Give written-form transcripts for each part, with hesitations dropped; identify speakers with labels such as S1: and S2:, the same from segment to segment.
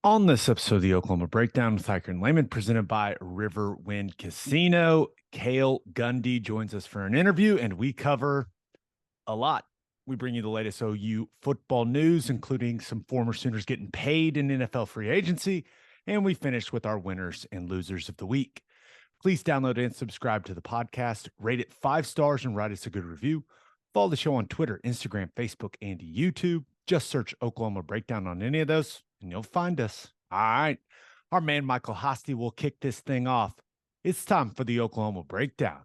S1: On this episode of the Oklahoma Breakdown with Ikard and Lehman, presented by Riverwind Casino, Cale Gundy joins us for an interview, and we cover a lot. We bring you the latest OU football news, including some former Sooners getting paid in NFL free agency, and we finish with our winners and losers of the week. Please download and subscribe to the podcast, rate it 5 stars, and write us a good review. Follow the show on Twitter, Instagram, Facebook, and YouTube. Just search Oklahoma Breakdown on any of those, and you'll find us. All right. Our man, Michael Hosty, will kick this thing off. It's time for the Oklahoma Breakdown.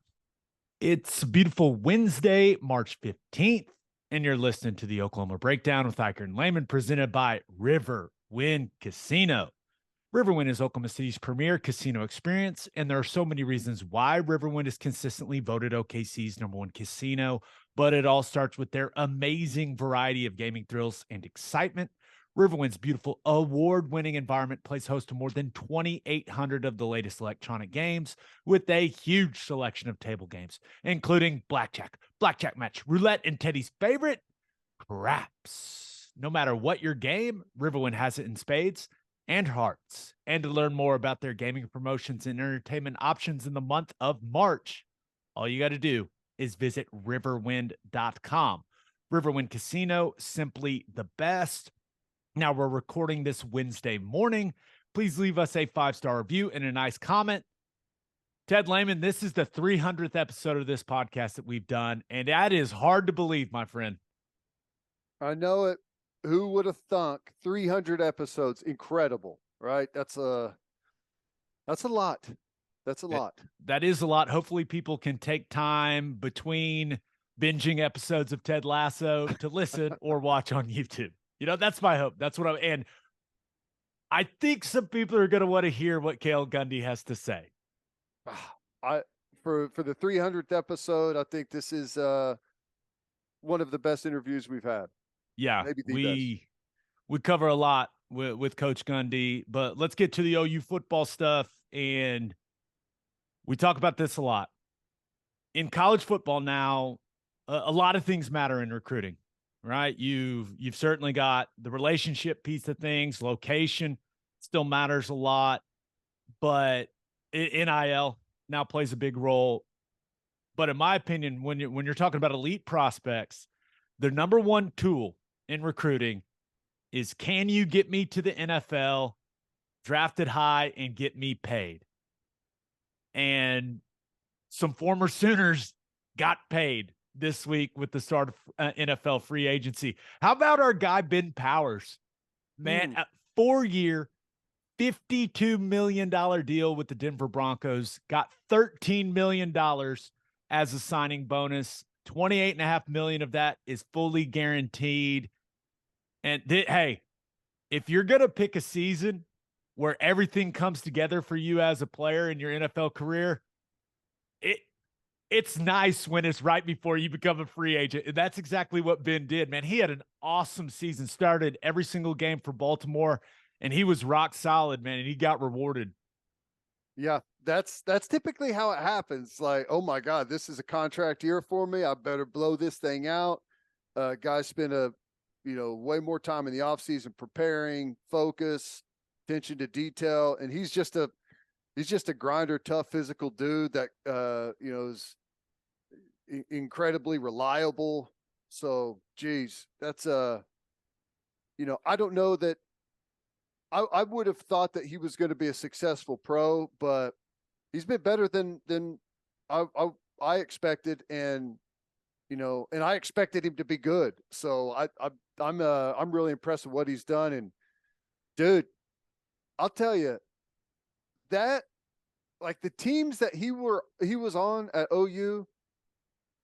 S1: It's a beautiful Wednesday, March 15th, and you're listening to the Oklahoma Breakdown with Ikard and Lehman, presented by Riverwind Casino. Riverwind is Oklahoma City's premier casino experience, and there are so many reasons why Riverwind is consistently voted OKC's #1 casino, but it all starts with their amazing variety of gaming thrills and excitement. Riverwind's beautiful award-winning environment plays host to more than 2,800 of the latest electronic games with a huge selection of table games, including blackjack match, roulette, and Teddy's favorite, craps. No matter what your game, Riverwind has it in spades and hearts. And to learn more about their gaming promotions and entertainment options in the month of March, all you got to do is visit riverwind.com. Riverwind Casino, simply the best. Now, we're recording this Wednesday morning. Please leave us a 5-star review and a nice comment. Ted Lehman, this is the 300th episode of this podcast that we've done, and that is hard to believe, my friend.
S2: I know it. Who would have thunk 300 episodes? Incredible, right? That's a lot. That's a lot.
S1: That is a lot. Hopefully people can take time between binging episodes of Ted Lasso to listen or watch on YouTube. You know, that's my hope. That's what and I think some people are going to want to hear what Cale Gundy has to say.
S2: For the 300th episode, I think this is one of the best interviews we've had.
S1: Yeah,
S2: maybe
S1: we cover a lot with Coach Gundy, but let's get to the OU football stuff. And we talk about this a lot. In college football now, a lot of things matter in recruiting, right? You've certainly got the relationship piece of things. Location still matters a lot, but NIL now plays a big role. But in my opinion, when you're talking about elite prospects, the number one tool in recruiting is, can you get me to the NFL, drafted high, and get me paid? And some former Sooners got paid this week with the start of NFL free agency. How about our guy, Ben Powers? Man, a 4-year, $52 million deal with the Denver Broncos, got $13 million as a signing bonus. $28.5 million of that is fully guaranteed. And hey, if you're going to pick a season where everything comes together for you as a player in your NFL career, it's nice when it's right before you become a free agent. And that's exactly what Ben did, man. He had an awesome season, started every single game for Baltimore, and he was rock solid, man, and he got rewarded.
S2: Yeah, that's typically how it happens. Like, oh my God, this is a contract year for me. I better blow this thing out. Guys spend way more time in the offseason preparing, focus, attention to detail, and he's just a grinder, tough, physical dude that is incredibly reliable. So, geez, that's I don't know that I would have thought that he was going to be a successful pro, but he's been better than I expected, and I expected him to be good. So I'm really impressed with what he's done. And dude, I'll tell you that, like, the teams that he was on at OU,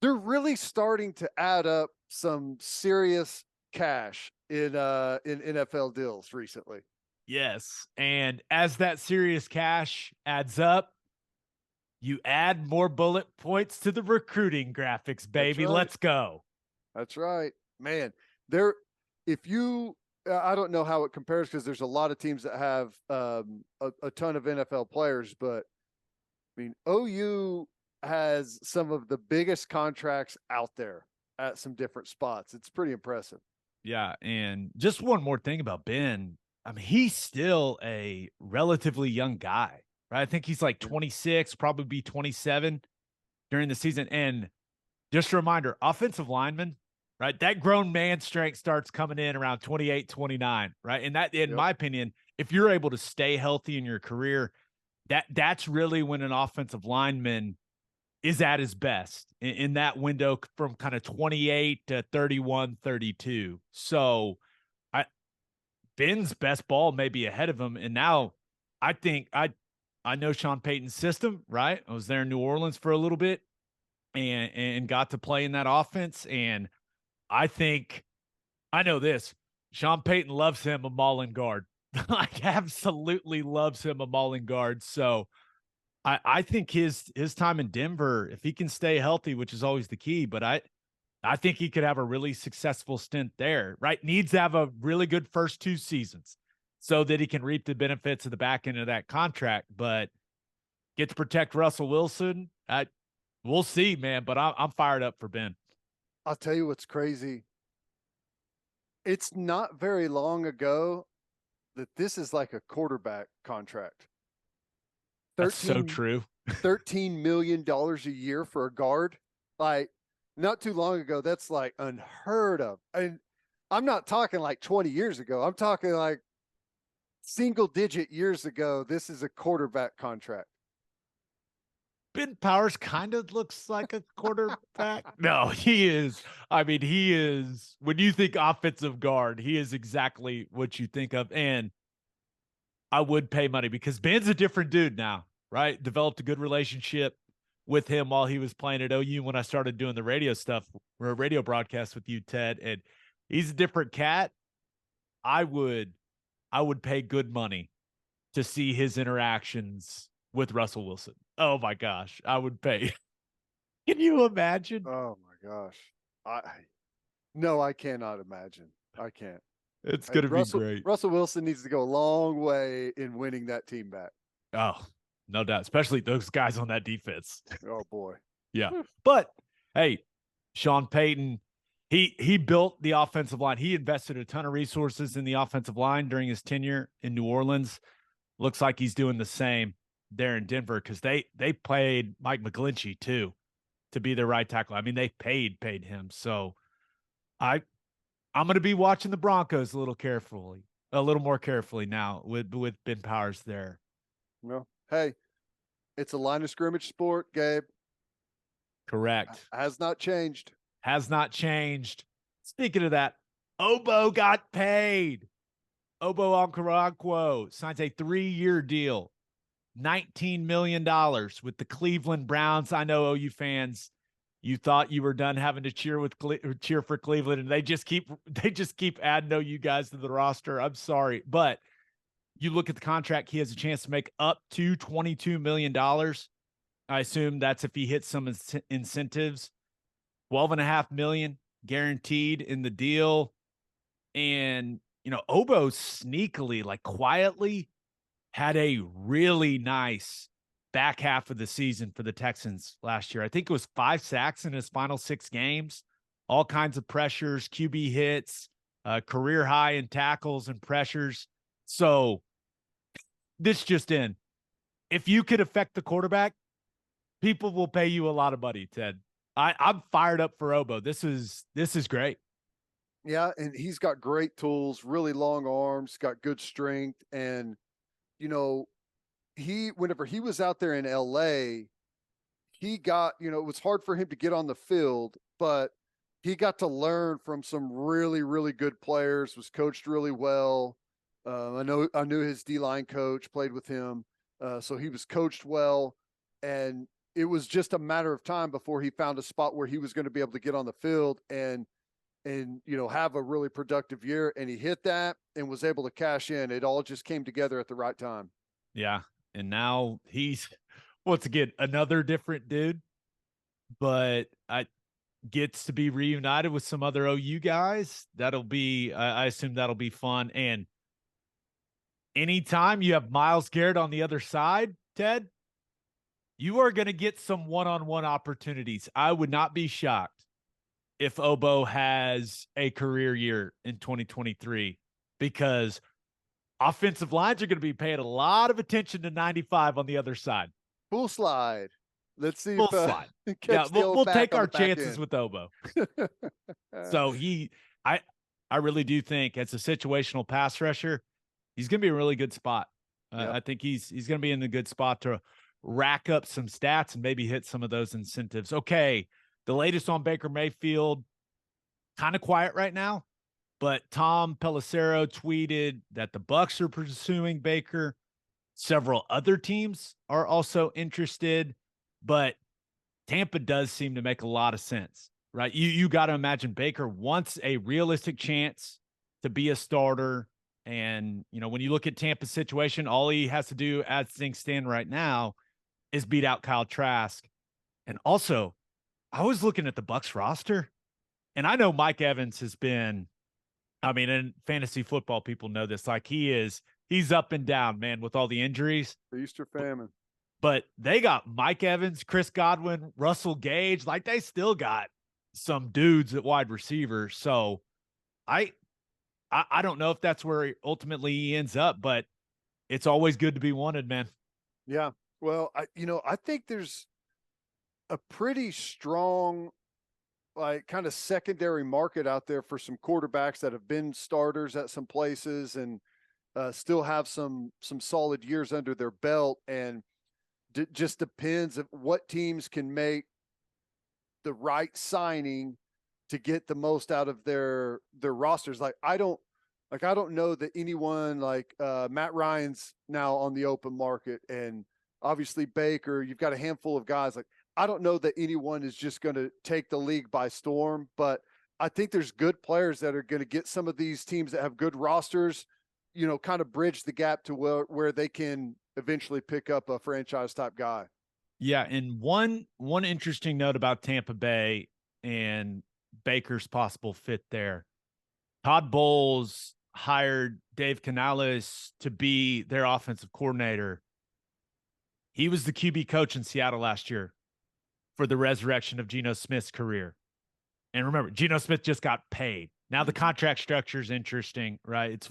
S2: they're really starting to add up some serious cash in NFL deals recently.
S1: Yes. And as that serious cash adds up, you add more bullet points to the recruiting graphics, baby.
S2: Right.
S1: Let's go.
S2: That's right, man. I don't know how it compares, because there's a lot of teams that have a ton of NFL players, but I mean, OU has some of the biggest contracts out there at some different spots. It's pretty impressive.
S1: Yeah. And just one more thing about Ben. I mean, he's still a relatively young guy, right? I think he's like 26, probably be 27 during the season. And just a reminder, offensive lineman, right? That grown man strength starts coming in around 28, 29, right? And that, in
S2: Yep.
S1: my opinion, if you're able to stay healthy in your career, that's really when an offensive lineman is at his best in that window from kind of 28 to 31, 32. So Ben's best ball may be ahead of him. And now I think I know Sean Payton's system, right? I was there in New Orleans for a little bit and got to play in that offense. And I think I know this. Sean Payton loves him a mauling guard. Like absolutely loves him a mauling guard. So I think his time in Denver, if he can stay healthy, which is always the key, but I think he could have a really successful stint there, right? Needs to have a really good first 2 seasons so that he can reap the benefits of the back end of that contract. But get to protect Russell Wilson. We'll see, man. But I'm fired up for Ben.
S2: I'll tell you what's crazy. It's not very long ago that this is like a quarterback contract.
S1: That's so true.
S2: $13 million a year for a guard. Like, not too long ago, that's like unheard of. And I'm not talking like 20 years ago. I'm talking like single digit years ago. This is a quarterback contract.
S1: Ben Powers kind of looks like a quarterback. No, he is. I mean, he is. When you think offensive guard, he is exactly what you think of. And I would pay money because Ben's a different dude now, right? Developed a good relationship with him while he was playing at OU when I started doing the radio stuff or a radio broadcast with you, Ted. And he's a different cat. I would pay good money to see his interactions with Russell Wilson. Oh my gosh, I would pay. Can you imagine?
S2: Oh my gosh. No, I cannot imagine. I can't.
S1: It's going to be great.
S2: Russell Wilson needs to go a long way in winning that team back.
S1: Oh, no doubt, especially those guys on that defense.
S2: Oh boy.
S1: Yeah. But hey, Sean Payton, he built the offensive line. He invested a ton of resources in the offensive line during his tenure in New Orleans. Looks like he's doing the same there in Denver because they paid Mike McGlinchey too to be their right tackle. I mean, they paid him. So I'm going to be watching the Broncos a little more carefully now with Ben Powers there.
S2: Well, hey, it's a line of scrimmage sport, Gabe.
S1: Correct.
S2: Has not changed.
S1: Has not changed. Speaking of that, Obo got paid. Obo Okoronkwo signs a 3-year deal, $19 million with the Cleveland Browns. I know OU fans, you thought you were done having to cheer for Cleveland, and they just keep adding OU guys to the roster. I'm sorry, but you look at the contract, he has a chance to make up to $22 million. I assume that's if he hits some incentives. $12.5 million guaranteed in the deal. And, Obo sneakily, like quietly, had a really nice back half of the season for the Texans last year. I think it was 5 sacks in his final 6 games, all kinds of pressures, QB hits, career high in tackles and pressures. So this just in, if you could affect the quarterback, people will pay you a lot of money, Ted. I'm fired up for Obo. This is great.
S2: Yeah, and he's got great tools, really long arms, got good strength, and whenever he was out there in LA, he got, it was hard for him to get on the field, but he got to learn from some really, really good players, was coached really well. I knew his D-line coach, played with him. So he was coached well, and it was just a matter of time before he found a spot where he was going to be able to get on the field and have a really productive year. And he hit that and was able to cash in. It all just came together at the right time.
S1: Yeah. And now he's once again another different dude, but gets to be reunited with some other OU guys. That'll be, I assume that'll be fun. And anytime you have Myles Garrett on the other side, Ted, you are going to get some one-on-one opportunities. I would not be shocked if Obo has a career year in 2023 because offensive lines are going to be paying a lot of attention to 95 on the other side.
S2: Full slide. Let's see
S1: Full
S2: if
S1: slide.
S2: catch
S1: Yeah,
S2: the old
S1: we'll
S2: back
S1: take
S2: on
S1: our
S2: the back
S1: chances
S2: end.
S1: with Obo. So I really do think as a situational pass rusher, he's going to be in a really good spot.
S2: Yep.
S1: I think he's going to be in a good spot to rack up some stats and maybe hit some of those incentives. Okay, the latest on Baker Mayfield, kind of quiet right now, but Tom Pelissero tweeted that the Bucs are pursuing Baker. Several other teams are also interested, but Tampa does seem to make a lot of sense, right? You got to imagine Baker wants a realistic chance to be a starter. And, when you look at Tampa's situation, all he has to do as things stand right now is beat out Kyle Trask. And also, I was looking at the Bucs roster, and I know Mike Evans has been, and fantasy football people know this, like he's up and down, man, with all the injuries.
S2: The Easter famine.
S1: But they got Mike Evans, Chris Godwin, Russell Gage. Like they still got some dudes at wide receiver. So I don't know if that's where ultimately he ends up, but it's always good to be wanted, man.
S2: Yeah. Well, I think there's a pretty strong, like, kind of secondary market out there for some quarterbacks that have been starters at some places and still have some solid years under their belt. And just depends of what teams can make the right signing to get the most out of their rosters. I don't know that anyone like Matt Ryan's now on the open market, and obviously Baker, you've got a handful of guys. Like, I don't know that anyone is just going to take the league by storm, but I think there's good players that are going to get some of these teams that have good rosters, kind of bridge the gap to where they can eventually pick up a franchise type guy.
S1: Yeah, and one interesting note about Tampa Bay and Baker's possible fit there. Todd Bowles hired Dave Canales to be their offensive coordinator. He was the QB coach in Seattle last year for the resurrection of Geno Smith's career. And remember, Geno Smith just got paid. Now the contract structure is interesting, right? It's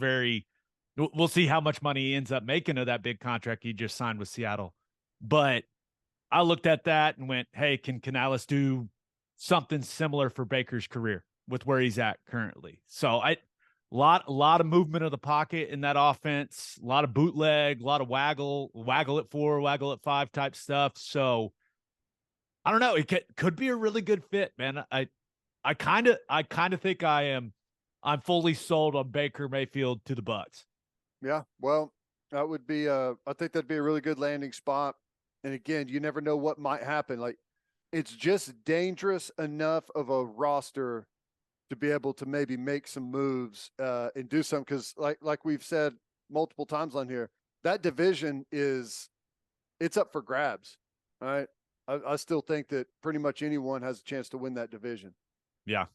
S1: we'll see how much money he ends up making of that big contract he just signed with Seattle. But I looked at that and went, hey, can Canales do something similar for Baker's career with where he's at currently? So a lot of movement of the pocket in that offense, a lot of bootleg, a lot of waggle at 4, waggle at 5 type stuff. So I don't know. It could be a really good fit, man. I kind of think I'm fully sold on Baker Mayfield to the Bucs.
S2: Yeah, well, that would be I think that'd be a really good landing spot. And again, you never know what might happen. Like, it's just dangerous enough of a roster to be able to maybe make some moves and do something. Because like we've said multiple times on here, that division it's up for grabs. All right. I still think that pretty much anyone has a chance to win that division.
S1: Yeah.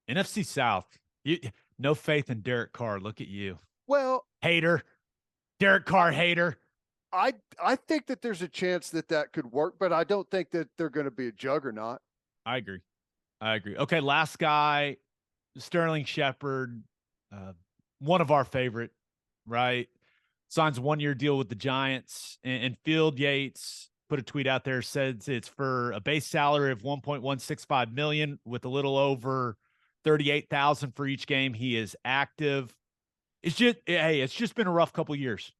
S1: NFC South. No faith in Derek Carr. Look at you.
S2: Well,
S1: hater. Derek Carr hater.
S2: I think that there's a chance that could work, but I don't think that they're going to be a juggernaut.
S1: I agree. Okay, last guy, Sterling Shepard, one of our favorite, right? Signs a 1-year deal with the Giants, and Field Yates put a tweet out there, says it's for a base salary of $1.165 million with a little over $38,000 for each game he is active. It's just been a rough couple years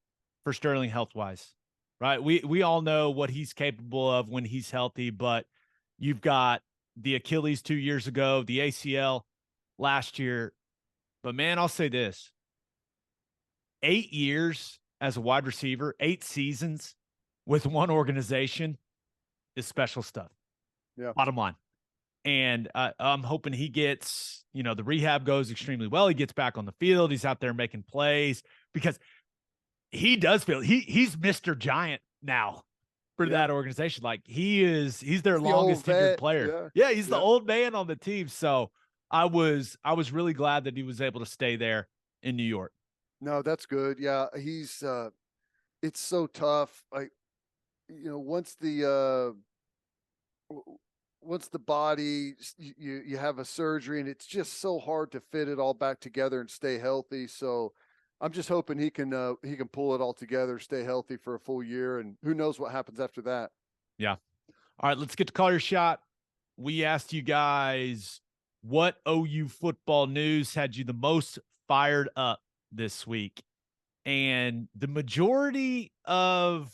S1: for Sterling health-wise, right? We all know what he's capable of when he's healthy, but you've got the Achilles 2 years ago, the ACL last year. But man, I'll say this. 8 years as a wide receiver, 8 seasons with one organization is special stuff.
S2: Yeah.
S1: Bottom line. And I'm hoping he gets, the rehab goes extremely well. He gets back on the field. He's out there making plays because he does feel he's Mr. Giant now for that organization. Like he's their longest tenured player. Yeah, he's the old man on the team. So I was really glad that he was able to stay there in New York.
S2: No, that's good. Yeah, he's it's so tough. Once the body, you have a surgery, and it's just so hard to fit it all back together and stay healthy. So I'm just hoping he can pull it all together, stay healthy for a full year, and who knows what happens after that.
S1: Yeah. All right, let's get to call your shot. We asked you guys what OU football news had you the most fired up this week. And the majority of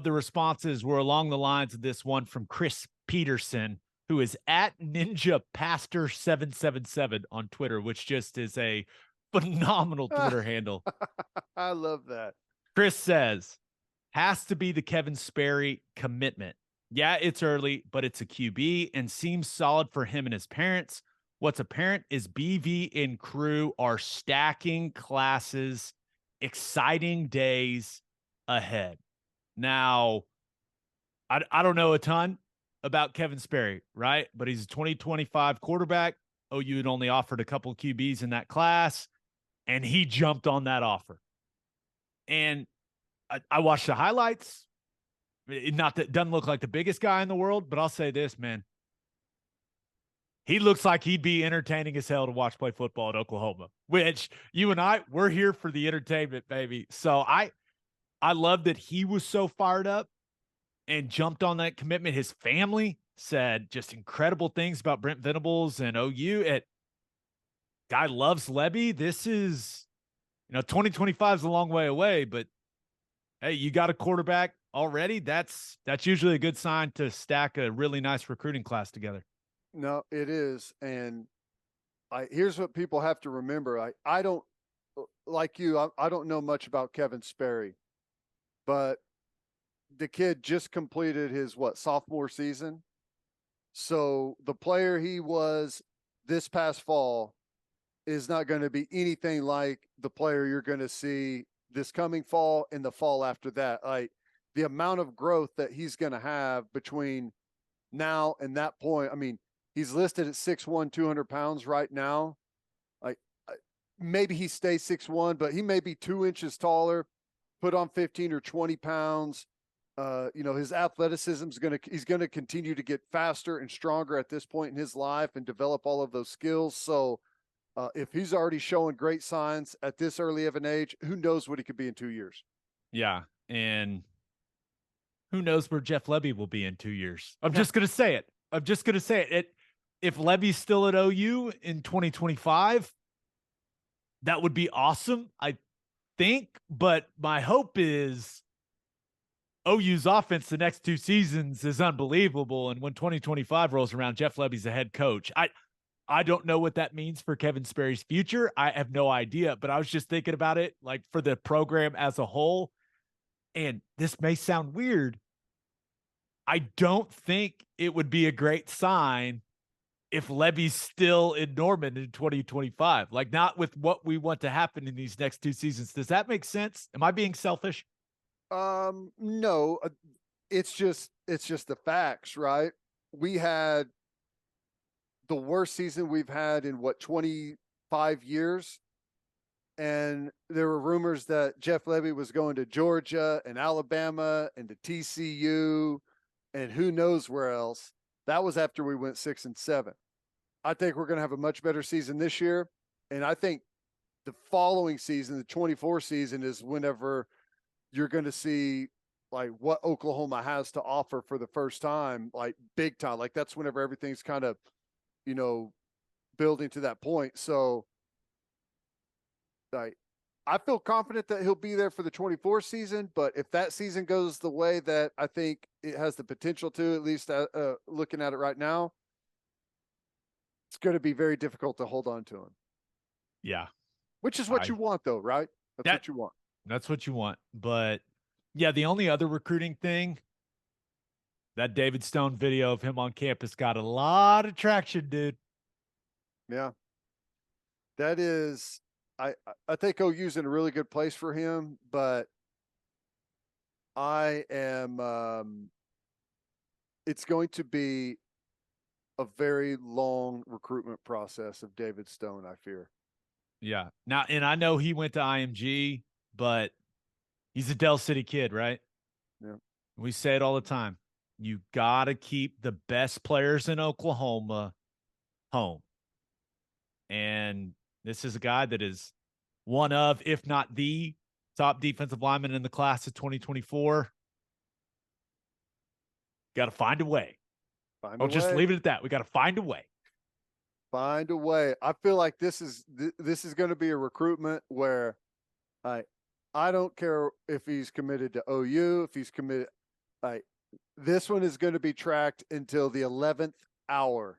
S1: the responses were along the lines of this one from Chris Peterson, who is at Ninja Pastor 777 on Twitter, which just is a phenomenal Twitter handle.
S2: I love that.
S1: Chris says, has to be the Kevin Sperry commitment. Yeah, it's early, but it's a QB and seems solid for him and his parents. What's apparent is BV and crew are stacking classes, exciting days ahead. Now, I don't know a ton about Kevin Sperry, right? But he's a 2025 quarterback. OU had only offered a couple QBs in that class, and he jumped on that offer. And I watched the highlights. Not that doesn't look like the biggest guy in the world, but I'll say this, man. He looks like he'd be entertaining as hell to watch play football at Oklahoma, which you and I, we're here for the entertainment, baby. So I love that he was so fired up and jumped on that commitment. His family said just incredible things about Brent Venables and OU. Guy loves Lebby. This is, 2025 is a long way away, but hey, you got a quarterback already. That's usually a good sign to stack a really nice recruiting class together.
S2: No, it is. And here's what people have to remember. I don't, like you, I don't know much about Kevin Sperry, but the kid just completed his sophomore season. So the player he was this past fall is not going to be anything like the player you're going to see this coming fall and the fall after that. Like the amount of growth that he's going to have between now and that point. I mean, he's listed at 6'1", 200 pounds right now. Like maybe he stays 6'1", but he may be 2 inches taller, put on 15 or 20 pounds. His athleticism he's going to continue to get faster and stronger at this point in his life and develop all of those skills. So if he's already showing great signs at this early of an age, who knows what he could be in 2 years?
S1: Yeah. And who knows where Jeff Lebby will be in 2 years? I'm just going to say it. If Lebby's still at OU in 2025, that would be awesome, I think. But my hope is OU's offense the next 2 seasons is unbelievable. And when 2025 rolls around, Jeff Lebby's the head coach. I don't know what that means for Kevin Sperry's future. I have no idea, but I was just thinking about it like for the program as a whole. And this may sound weird. I don't think it would be a great sign if Lebby's still in Norman in 2025, like not with what we want to happen in these next 2 seasons. Does that make sense? Am I being selfish?
S2: No, it's just the facts, right? We had the worst season we've had in 25 years. And there were rumors that Jeff Lebby was going to Georgia and Alabama and to TCU and who knows where else. That was after we went 6-7. I think we're going to have a much better season this year. And I think the following season, the 24 season, is whenever you're going to see like what Oklahoma has to offer for the first time, like big time. Like that's whenever everything's kind of, building to that point. So I feel confident that he'll be there for the 24 season, but if that season goes the way that I think it has the potential to, at least looking at it right now, it's going to be very difficult to hold on to him.
S1: Yeah.
S2: Which is what you want though, right? That's what you want.
S1: That's what you want. But yeah, the only other recruiting thing, that David Stone video of him on campus got a lot of traction, dude.
S2: Yeah. That is, I think OU's in a really good place for him, but I am, it's going to be a very long recruitment process of David Stone, I fear.
S1: Yeah. Now, and I know he went to IMG, but he's a Del City kid, right?
S2: Yeah.
S1: We say it all the time. You got to keep the best players in Oklahoma home. And this is a guy that is one of, if not the top defensive lineman in the class of 2024. Got to find a way. I'll just leave it at that. We got to find a way.
S2: Find a way. I feel like this is going to be a recruitment where I don't care if he's committed to OU, if he's committed. This one is going to be tracked until the 11th hour.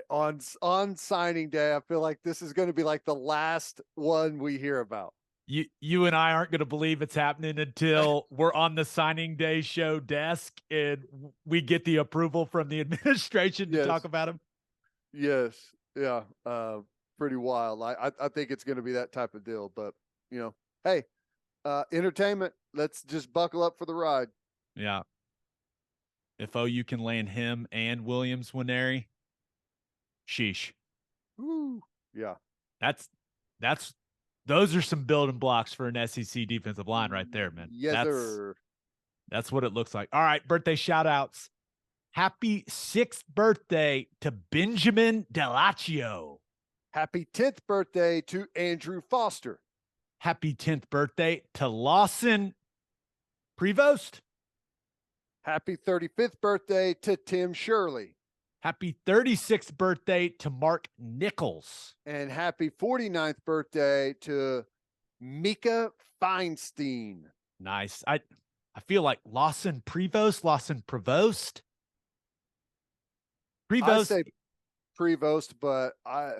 S2: On signing day, I feel like this is going to be like the last one we hear about.
S1: You and I aren't going to believe it's happening until we're on the signing day show desk and we get the approval from the administration to talk about him.
S2: Yes. Yeah. Pretty wild. I think it's going to be that type of deal, but hey, entertainment. Let's just buckle up for the ride.
S1: Yeah. If OU can land him and Williams-Nwaneri, sheesh.
S2: Woo. Yeah.
S1: Those are some building blocks for an SEC defensive line right there, man.
S2: Yes, sir.
S1: That's what it looks like. All right, birthday shout-outs. Happy 6th birthday to Benjamin Delaccio.
S2: Happy 10th birthday to Andrew Foster.
S1: Happy 10th birthday to Lawson Prevost.
S2: Happy 35th birthday to Tim Shirley.
S1: Happy 36th birthday to Mark Nichols.
S2: And happy 49th birthday to Mika Feinstein.
S1: Nice. I feel like Lawson Prevost.
S2: I say Prevost, but I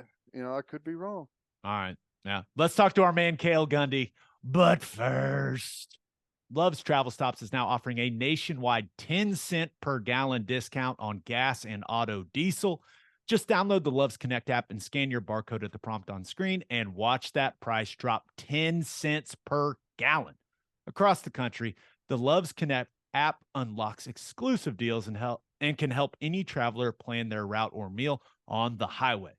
S2: could be wrong.
S1: All right. Now, let's talk to our man, Cale Gundy. But first, Love's Travel Stops is now offering a nationwide 10-cent per gallon discount on gas and auto diesel. Just download the Love's Connect app and scan your barcode at the prompt on screen and watch that price drop 10 cents per gallon. Across the country, the Love's Connect app unlocks exclusive deals and can help any traveler plan their route or meal on the highway.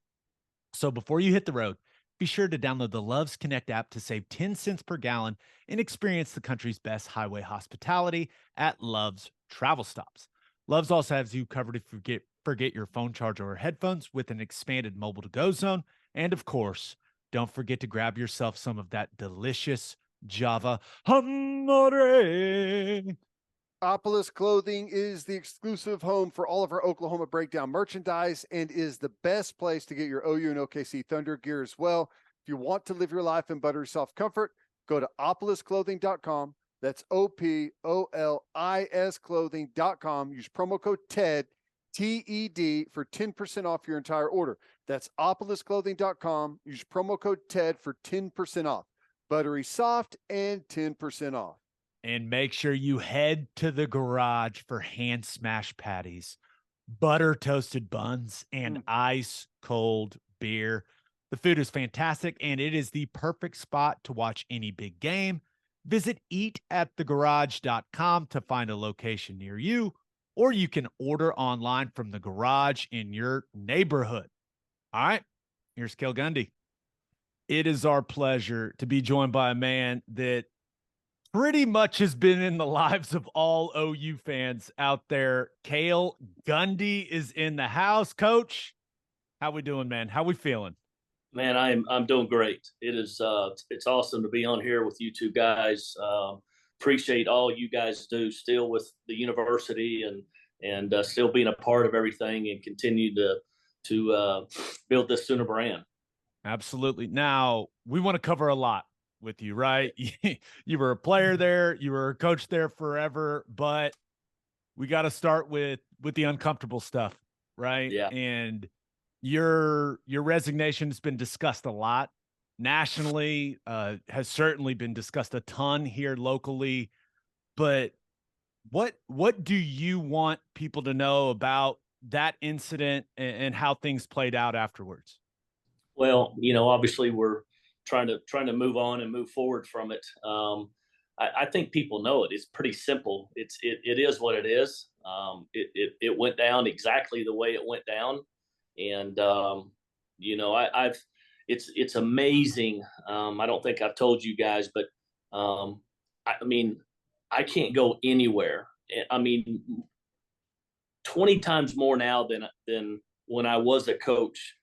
S1: So before you hit the road, be sure to download the Love's Connect app to save 10 cents per gallon and experience the country's best highway hospitality at Love's Travel Stops. Love's also has you covered if you forget your phone charger or headphones with an expanded mobile-to-go zone. And of course, don't forget to grab yourself some of that delicious Java Humore.
S2: Opolis Clothing is the exclusive home for all of our Oklahoma Breakdown merchandise and is the best place to get your OU and OKC Thunder gear as well. If you want to live your life in buttery soft comfort, go to opolisclothing.com. That's OPOLIS clothing.com. Use promo code TED, TED, for 10% off your entire order. That's opolisclothing.com. Use promo code TED for 10% off. Buttery soft and 10% off.
S1: And make sure you head to the garage for hand smash patties, butter toasted buns, and ice cold beer. The food is fantastic, and it is the perfect spot to watch any big game. Visit eatatthegarage.com to find a location near you, or you can order online from the garage in your neighborhood. All right, here's Cale Gundy. It is our pleasure to be joined by a man that pretty much has been in the lives of all OU fans out there. Cale Gundy is in the house. Coach, how we doing, man? How we feeling?
S3: Man, I'm doing great. It's awesome to be on here with you two guys. Appreciate all you guys do still with the university and still being a part of everything and continue to build this Sooner brand.
S1: Absolutely. Now, we want to cover a lot with you, right? You were a player there, you were a coach there forever, but we got to start with the uncomfortable stuff, right?
S3: Yeah.
S1: And your resignation has been discussed a lot nationally, has certainly been discussed a ton here locally, but what do you want people to know about that incident and how things played out afterwards?
S3: Well, obviously we're trying to move on and move forward from it. I think people know it. It's pretty simple. It is what it is. It went down exactly the way it went down, and it's amazing. I don't think I've told you guys, but I mean, I can't go anywhere. I mean, 20 times more now than when I was a coach.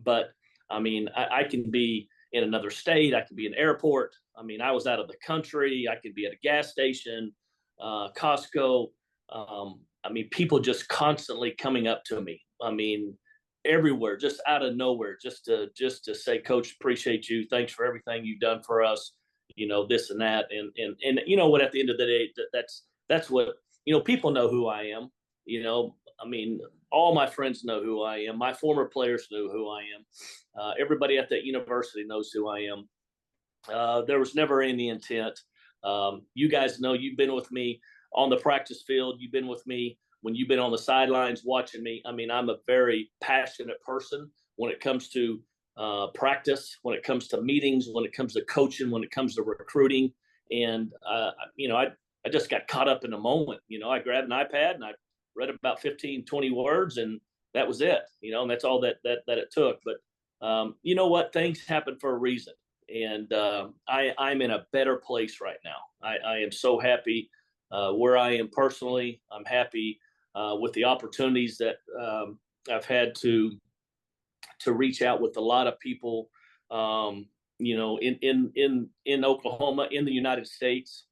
S3: But I mean, I can be in another state. I can be in an airport. I mean, I was out of the country. I could be at a gas station, Costco. I mean, people just constantly coming up to me. I mean, everywhere, just out of nowhere, just to say, Coach, appreciate you. Thanks for everything you've done for us. You know, this and that, and you know what? At the end of the day, that's what, you know. People know who I am. You know, I mean, all my friends know who I am. My former players know who I am. Everybody at that university knows who I am. There was never any intent. You guys know, you've been with me on the practice field. You've been with me when you've been on the sidelines watching me. I mean, I'm a very passionate person when it comes to practice, when it comes to meetings, when it comes to coaching, when it comes to recruiting. And, you know, I just got caught up in the moment. You know, I grabbed an iPad and I read about 15, 20 words, and that was it, you know, and that's all that it took. But you know what? Things happen for a reason. And I'm in a better place right now. I am so happy where I am personally. I'm happy with the opportunities that I've had to reach out with a lot of people, you know, in Oklahoma, in the United States,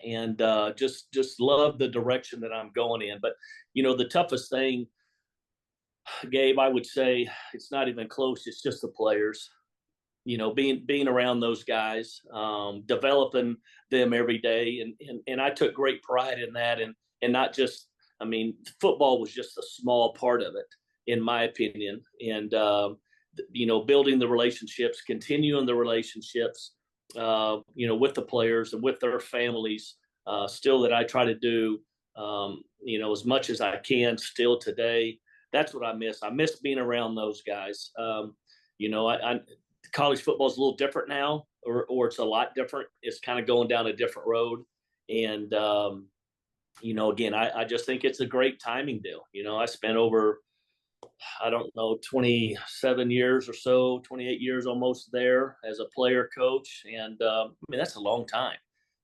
S3: and just love the direction that I'm going in. But, you know, the toughest thing, Gabe, I would say it's not even close. It's just the players. You know, being around those guys, developing them every day, and I took great pride in that, and not just. I mean, football was just a small part of it, in my opinion, and you know, building the relationships, continuing the relationships, you know, with the players and with their families, still that I try to do, you know, as much as I can still today. That's what I miss. I miss being around those guys. You know, college football is a little different now, or it's a lot different. It's kind of going down a different road. And, you know, again, I just think it's a great timing deal. You know, I spent over, I don't know, 27 years or so, 28 years almost there as a player coach. And I mean, that's a long time.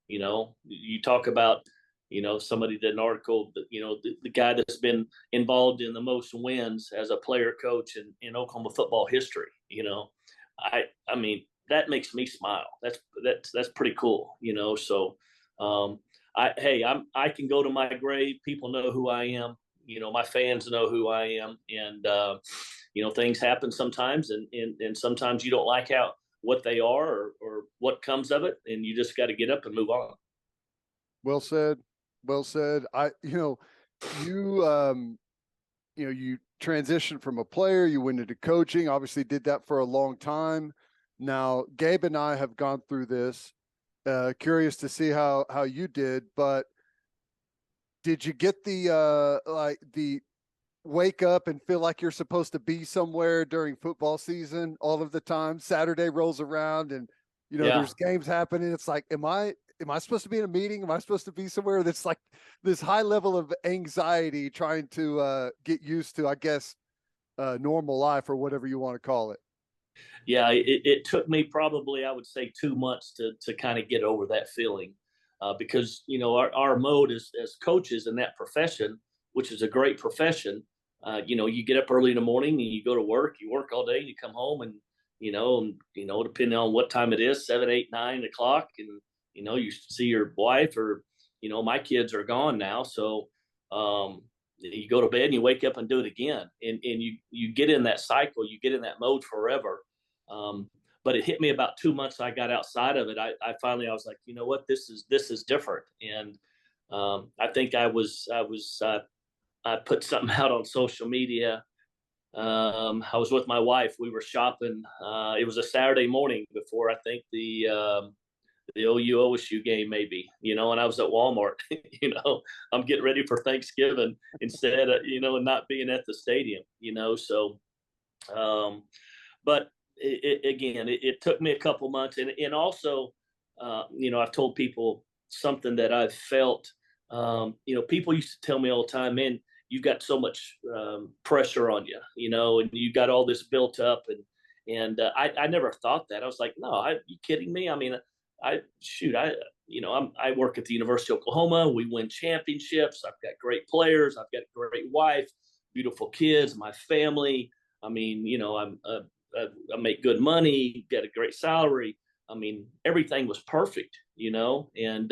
S3: You know, you talk about, you know, somebody did an article, you know, the guy that's been involved in the most wins as a player coach in Oklahoma football history. You know, I mean, that makes me smile. That's pretty cool, you know. So I can go to my grave. People know who I am. You know, my fans know who I am, and you know, things happen sometimes, and sometimes you don't like what they are or what comes of it, and you just got to get up and move on.
S2: Well said. Well said. You transitioned from a player, you went into coaching, obviously did that for a long time. Now, Gabe and I have gone through this. Curious to see how you did, but did you get the wake up and feel like you're supposed to be somewhere during football season all of the time? Saturday rolls around and, you know, there's games happening. It's like, am I supposed to be in a meeting? Am I supposed to be somewhere? That's like this high level of anxiety trying to get used to, I guess, normal life or whatever you want to call it.
S3: Yeah, it took me probably, I would say, 2 months to kind of get over that feeling, because, you know, our mode as coaches in that profession, which is a great profession, you know, you get up early in the morning and you go to work, you work all day, you come home, and you know, depending on what time it is, 7, 8, 9 o'clock, and you know, you see your wife, or you know, my kids are gone now, so you go to bed and you wake up and do it again, and you get in that cycle, you get in that mode forever. But it hit me about 2 months. I got outside of it. I finally, I was like, you know what, this is different. And I think I put something out on social media. I was with my wife. We were shopping. It was a Saturday morning before, I think, the OU OSU game, maybe, you know, and I was at Walmart. You know, I'm getting ready for Thanksgiving instead of, you know, and not being at the stadium, you know. So, but it took me a couple months, and also, you know, I've told people something that I've felt. You know, people used to tell me all the time, man, you've got so much pressure on you, you know, and you got all this built up, and I never thought that. I was like, no, are you kidding me? I mean, I work at the University of Oklahoma. We win championships. I've got great players. I've got a great wife, beautiful kids, my family. I mean, you know, I'm I make good money, get a great salary. I mean, everything was perfect, and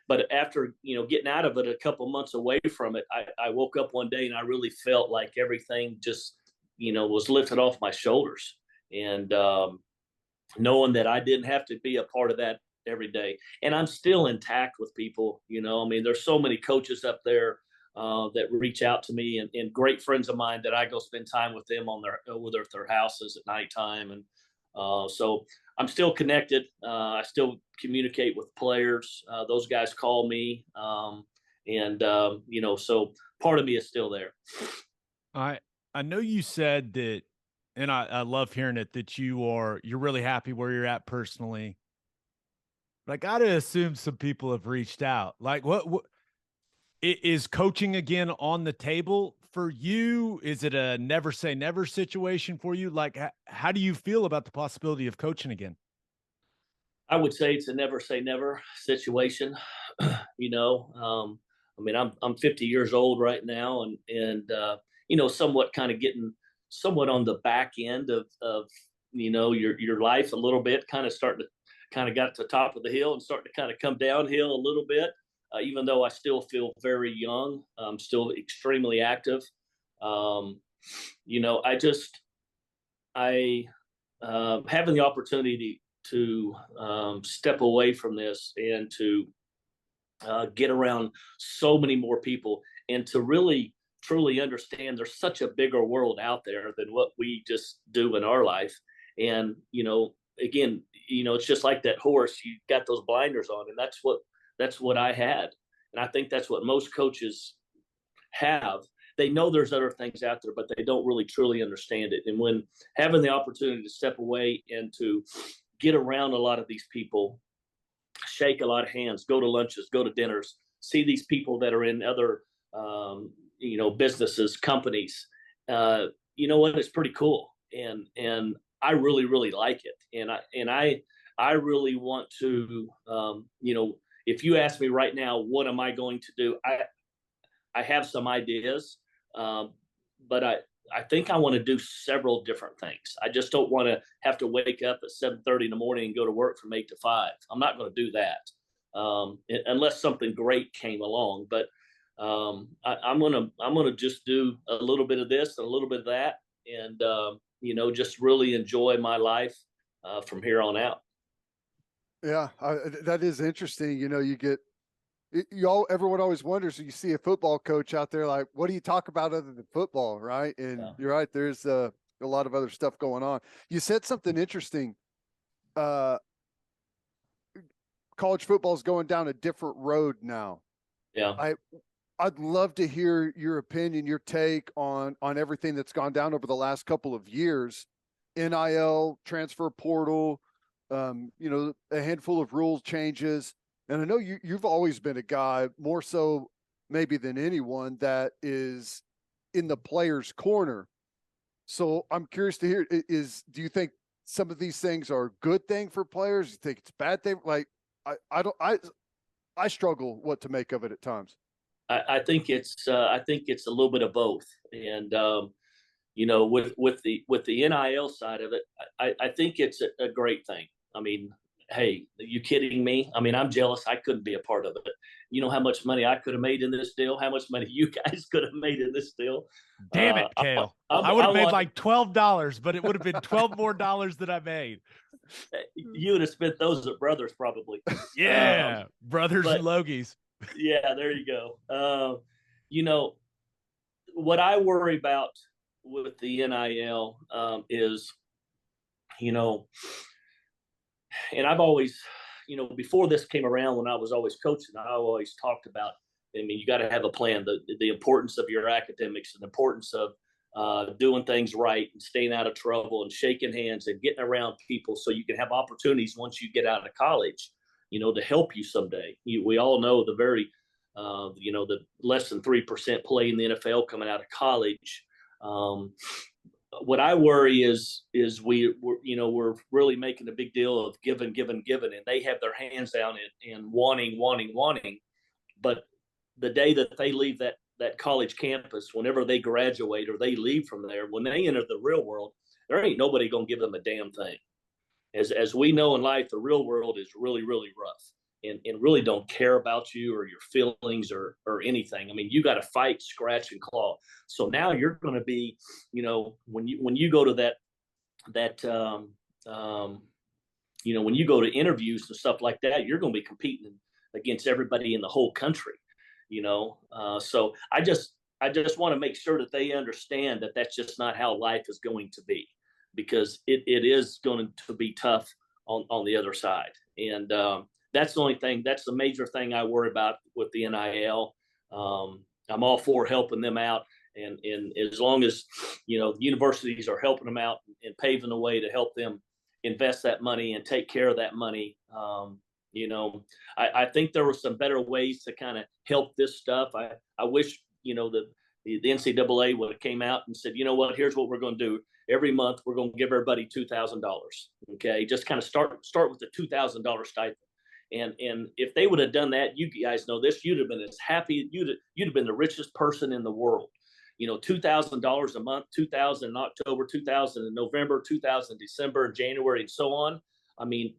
S3: but after, getting out of it a couple months away from it, I woke up one day and I really felt like everything just, was lifted off my shoulders. And knowing that I didn't have to be a part of that every day. And I'm still intact with people, I mean, there's so many coaches up there that reach out to me, and great friends of mine that I go spend time with them on their houses at nighttime. And so I'm still connected. I still communicate with players. Those guys call me. So part of me is still there.
S1: I know you said that, and I love hearing it, that you're really happy where you're at personally. But I got to assume some people have reached out. Like, what is coaching again on the table for you? Is it a never say never situation for you? Like, how do you feel about the possibility of coaching again?
S3: I would say it's a never say never situation. I mean, I'm 50 years old right now, and somewhat kind of getting somewhat on the back end of your life a little bit, kind of starting to got to the top of the hill and starting to kind of come downhill a little bit. Even though I still feel very young, I'm still extremely active. Having the opportunity to step away from this and to get around so many more people, and to really truly understand there's such a bigger world out there than what we just do in our life. And, again, it's just like that horse, you got those blinders on, and that's what I had. And I think that's what most coaches have. They know there's other things out there, but they don't really truly understand it. And when having the opportunity to step away and to get around a lot of these people, shake a lot of hands, go to lunches, go to dinners, see these people that are in other, businesses, companies, it's pretty cool. And I really, really like it. And I really want to, if you ask me right now, what am I going to do? I have some ideas, but I think I want to do several different things. I just don't want to have to wake up at 7:30 in the morning and go to work from 8 to 5. I'm not going to do that unless something great came along. But I'm gonna just do a little bit of this and a little bit of that, and just really enjoy my life from here on out.
S2: Yeah, that is interesting. Everyone always wonders, you see a football coach out there, like, what do you talk about other than football, right? And yeah, you're right, there's a lot of other stuff going on. You said something interesting. College football is going down a different road now.
S3: Yeah.
S2: I'd love to hear your opinion, your take on everything that's gone down over the last couple of years. NIL, transfer portal, a handful of rule changes. And I know you've always been a guy, more so maybe than anyone, that is in the player's corner. So I'm curious to hear, do you think some of these things are a good thing for players? Do you think it's a bad thing? Like, I struggle what to make of it at times.
S3: I think it's a little bit of both. And, with the NIL side of it, I think it's a great thing. I mean, hey, are you kidding me? I mean, I'm jealous. I couldn't be a part of it. You know how much money I could have made in this deal? How much money you guys could have made in this deal?
S1: Damn it, Cale. I would have made like $12, but it would have been $12 more that I made.
S3: You would have spent those at Brothers probably.
S1: Yeah, Brothers and Logies.
S3: Yeah, there you go. What I worry about with the NIL is, and I've always, before this came around, when I was always coaching, I always talked about, you got to have a plan, the importance of your academics and the importance of doing things right and staying out of trouble and shaking hands and getting around people so you can have opportunities once you get out of college, to help you someday. We all know the very, the less than 3% play in the NFL coming out of college. What I worry is we're really making a big deal of giving, and they have their hands down and wanting. But the day that they leave that college campus, whenever they graduate or they leave from there, when they enter the real world, there ain't nobody going to give them a damn thing. As we know in life, the real world is really, really rough and really don't care about you or your feelings or anything. I mean, you got to fight, scratch, and claw. So now you're going to be, when you go to when you go to interviews and stuff like that, you're going to be competing against everybody in the whole country, so I just want to make sure that they understand that that's just not how life is going to be, because it is going to be tough on the other side. And that's the major thing I worry about with the NIL. I'm all for helping them out. And as long as, the universities are helping them out and paving the way to help them invest that money and take care of that money. I think there were some better ways to kind of help this stuff. I wish, the NCAA would have came out and said, you know what, here's what we're going to do. Every month, we're going to give everybody $2,000. Okay. Just kind of start with the $2,000 stipend. And if they would have done that, you guys know this, you'd have been as happy. You'd have been the richest person in the world. $2,000 a month, $2,000 in October, $2,000 in November, $2,000 in December, January, and so on. I mean,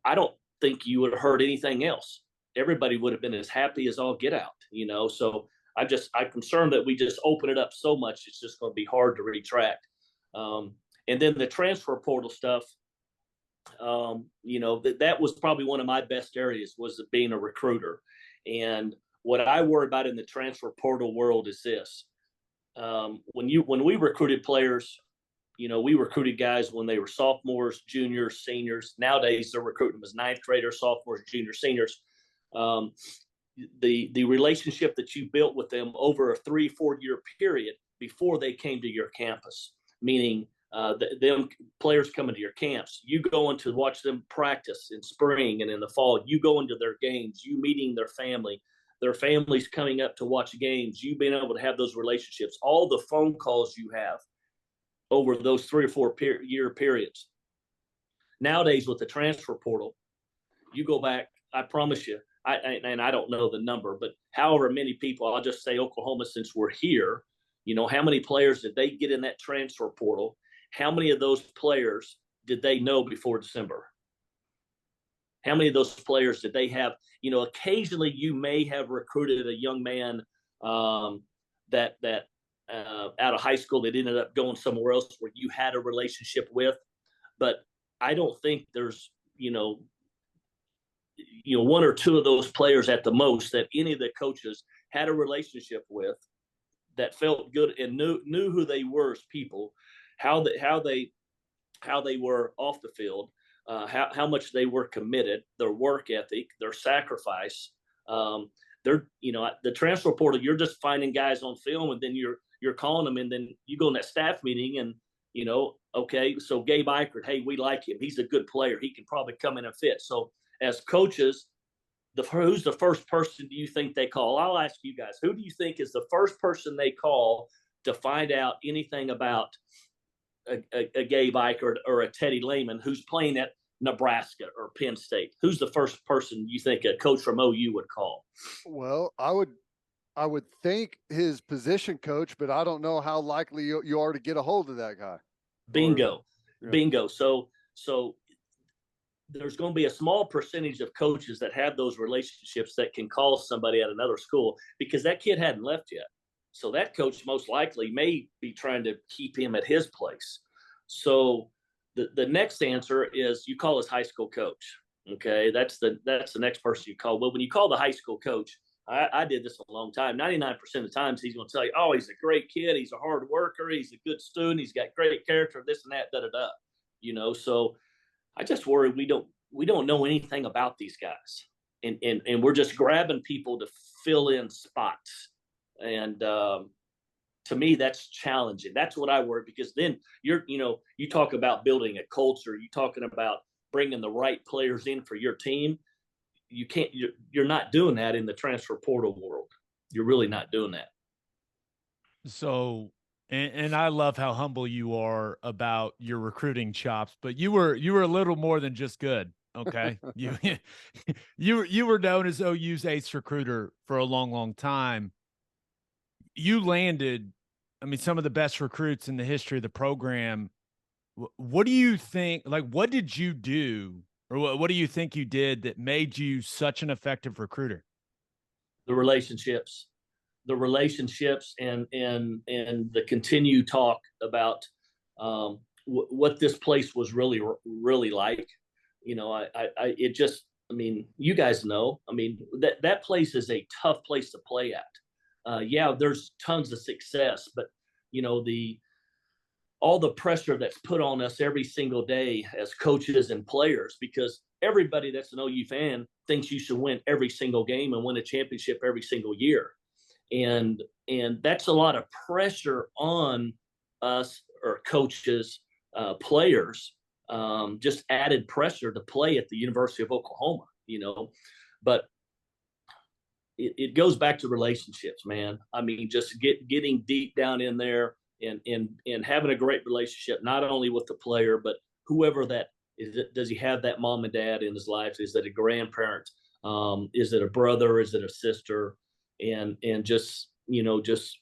S3: I don't think you would have heard anything else. Everybody would have been as happy as all get out, So I'm concerned that we just open it up so much, it's just going to be hard to retract. And then the transfer portal stuff, that was probably one of my best areas, was being a recruiter. And what I worry about in the transfer portal world is this. When we recruited players, we recruited guys when they were sophomores, juniors, seniors. Nowadays, they're recruiting them as ninth graders, sophomores, juniors, seniors. The relationship that you built with them over a 3-4 year period before they came to your campus, meaning them players coming to your camps, you going to watch them practice in spring and in the fall, you go into their games, you meeting their families coming up to watch games, you being able to have those relationships, all the phone calls you have over those 3 or 4 year periods. Nowadays with the transfer portal, you go back, I promise you, and I don't know the number, but however many people, I'll just say Oklahoma, since we're here, how many players did they get in that transfer portal? How many of those players did they know before December? How many of those players did they have? Occasionally you may have recruited a young man that out of high school that ended up going somewhere else where you had a relationship with. But I don't think there's, 1 or 2 of those players at the most that any of the coaches had a relationship with, that felt good and knew who they were as people, how they were off the field, how much they were committed, their work ethic, their sacrifice. The transfer portal, you're just finding guys on film, and then you're calling them, and then you go in that staff meeting, and okay, so Gabe Ikard, hey, we like him, he's a good player, he can probably come in and fit. So as coaches, who's the first person do you think they call? I'll ask you guys, who do you think is the first person they call to find out anything about a Gabe Ikard or a Teddy Lehman who's playing at Nebraska or Penn State? Who's the first person you think a coach from OU would call?
S2: Well, I would think his position coach, but I don't know how likely you are to get a hold of that guy.
S3: Bingo. So there's going to be a small percentage of coaches that have those relationships that can call somebody at another school, because that kid hadn't left yet. So that coach most likely may be trying to keep him at his place. So the next answer is you call his high school coach. Okay, that's the next person you call. Well, when you call the high school coach, I did this a long time. 99% of the times he's going to tell you, oh, he's a great kid, he's a hard worker, he's a good student, he's got great character, this and that, da-da-da. So I just worry we don't know anything about these guys, and we're just grabbing people to fill in spots. And to me, that's challenging. That's what I worry, because then you talk about building a culture, you talking about bringing the right players in for your team. You're not doing that in the transfer portal world. You're really not doing that.
S1: So, and I love how humble you are about your recruiting chops, but you were a little more than just good. Okay. You were known as OU's ace recruiter for a long, long time. You landed, some of the best recruits in the history of the program What do you think? Like, what did you do, or what do you think you did that made you such an effective recruiter?
S3: The relationships, and the continued talk about what this place was really like. You know, it just, I mean, you guys know, I mean, that place is a tough place to play at. Yeah, there's tons of success, but you know, all the pressure that's put on us every single day as coaches and players, because everybody that's an OU fan thinks you should win every single game and win a championship every single year. And that's a lot of pressure on us, or coaches, players, just added pressure to play at the University of Oklahoma, you know. But it goes back to relationships, man. I mean, just getting deep down in there, and having a great relationship, not only with the player, but whoever that is. Does he have that mom and dad in his life? Is that a grandparent? Is it a brother? Is it a sister? And just, you know, just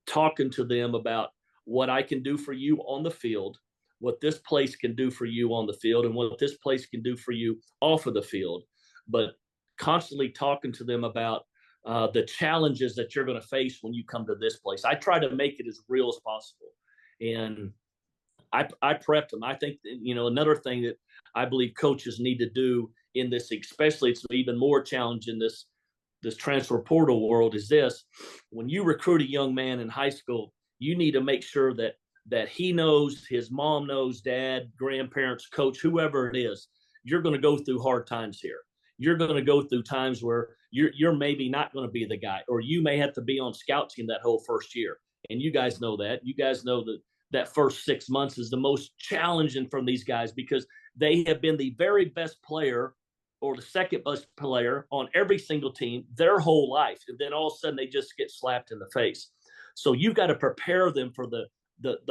S3: talking to them about what I can do for you on the field, what this place can do for you on the field, and what this place can do for you off of the field. But constantly talking to them about the challenges that you're going to face when you come to this place. I try to make it as real as possible. And I prepped them. I think that, you know, another thing that I believe coaches need to do in this, especially it's even more challenge in this transfer portal world, is this: when you recruit a young man in high school, you need to make sure that he knows, his mom knows, dad, grandparents, coach, whoever it is, you're going to go through hard times here. You're going to go through times where you're maybe not going to be the guy, or you may have to be on scout team that whole first year. And you guys know that. You guys know that first 6 months is the most challenging from these guys, because they have been the very best player or the second best player on every single team their whole life. And then all of a sudden they just get slapped in the face. So you've got to prepare them for the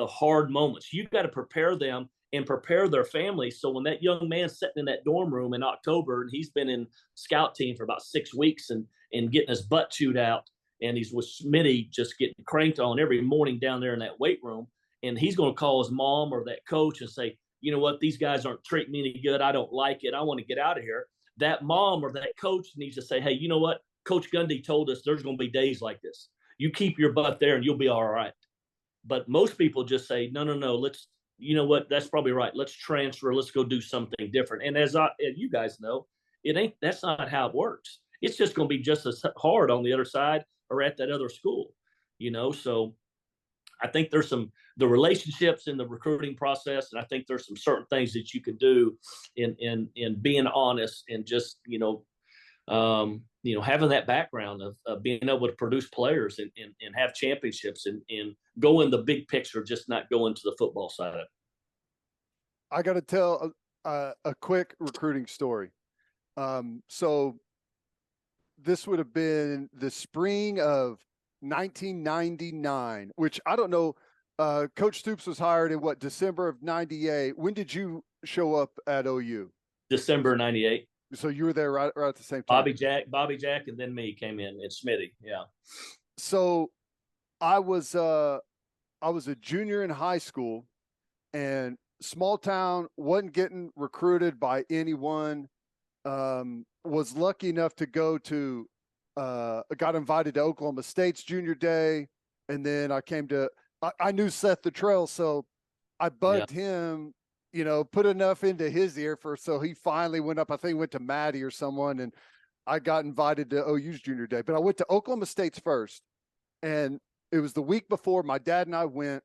S3: hard moments. You've got to prepare them and prepare their families. So when that young man's sitting in that dorm room in October, and he's been in scout team for about 6 weeks and getting his butt chewed out, and he's with Smitty just getting cranked on every morning down there in that weight room, and he's going to call his mom or that coach and say, you know what, these guys aren't treating me any good. I don't like it. I want to get out of here. That mom or that coach needs to say, hey, you know what? Coach Gundy told us there's going to be days like this. You keep your butt there and you'll be all right. But most people just say, no, let's, you know what? That's probably right. Let's transfer. Let's go do something different. And as you guys know, that's not how it works. It's just going to be just as hard on the other side or at that other school, you know? So I think there's the relationships in the recruiting process. And I think there's some certain things that you can do in being honest, and just, having that background of being able to produce players and have championships and go in the big picture, just not go into the football side of it.
S2: I got to tell a quick recruiting story. So this would have been the spring of 1999, which I don't know. Coach Stoops was hired in December of 98. When did you show up at OU?
S3: December 98.
S2: So you were there right at the same time.
S3: Bobby Jack, and then me came in, and Smitty. Yeah.
S2: So I was a junior in high school, and small town, wasn't getting recruited by anyone. Was lucky enough to go to got invited to Oklahoma State's junior day, and then I knew Seth the Trail, so I bugged him, put enough into his ear so he finally went up. I think he went to Maddie or someone, and I got invited to OU's junior day. But I went to Oklahoma State's first, and it was the week before my dad and I went.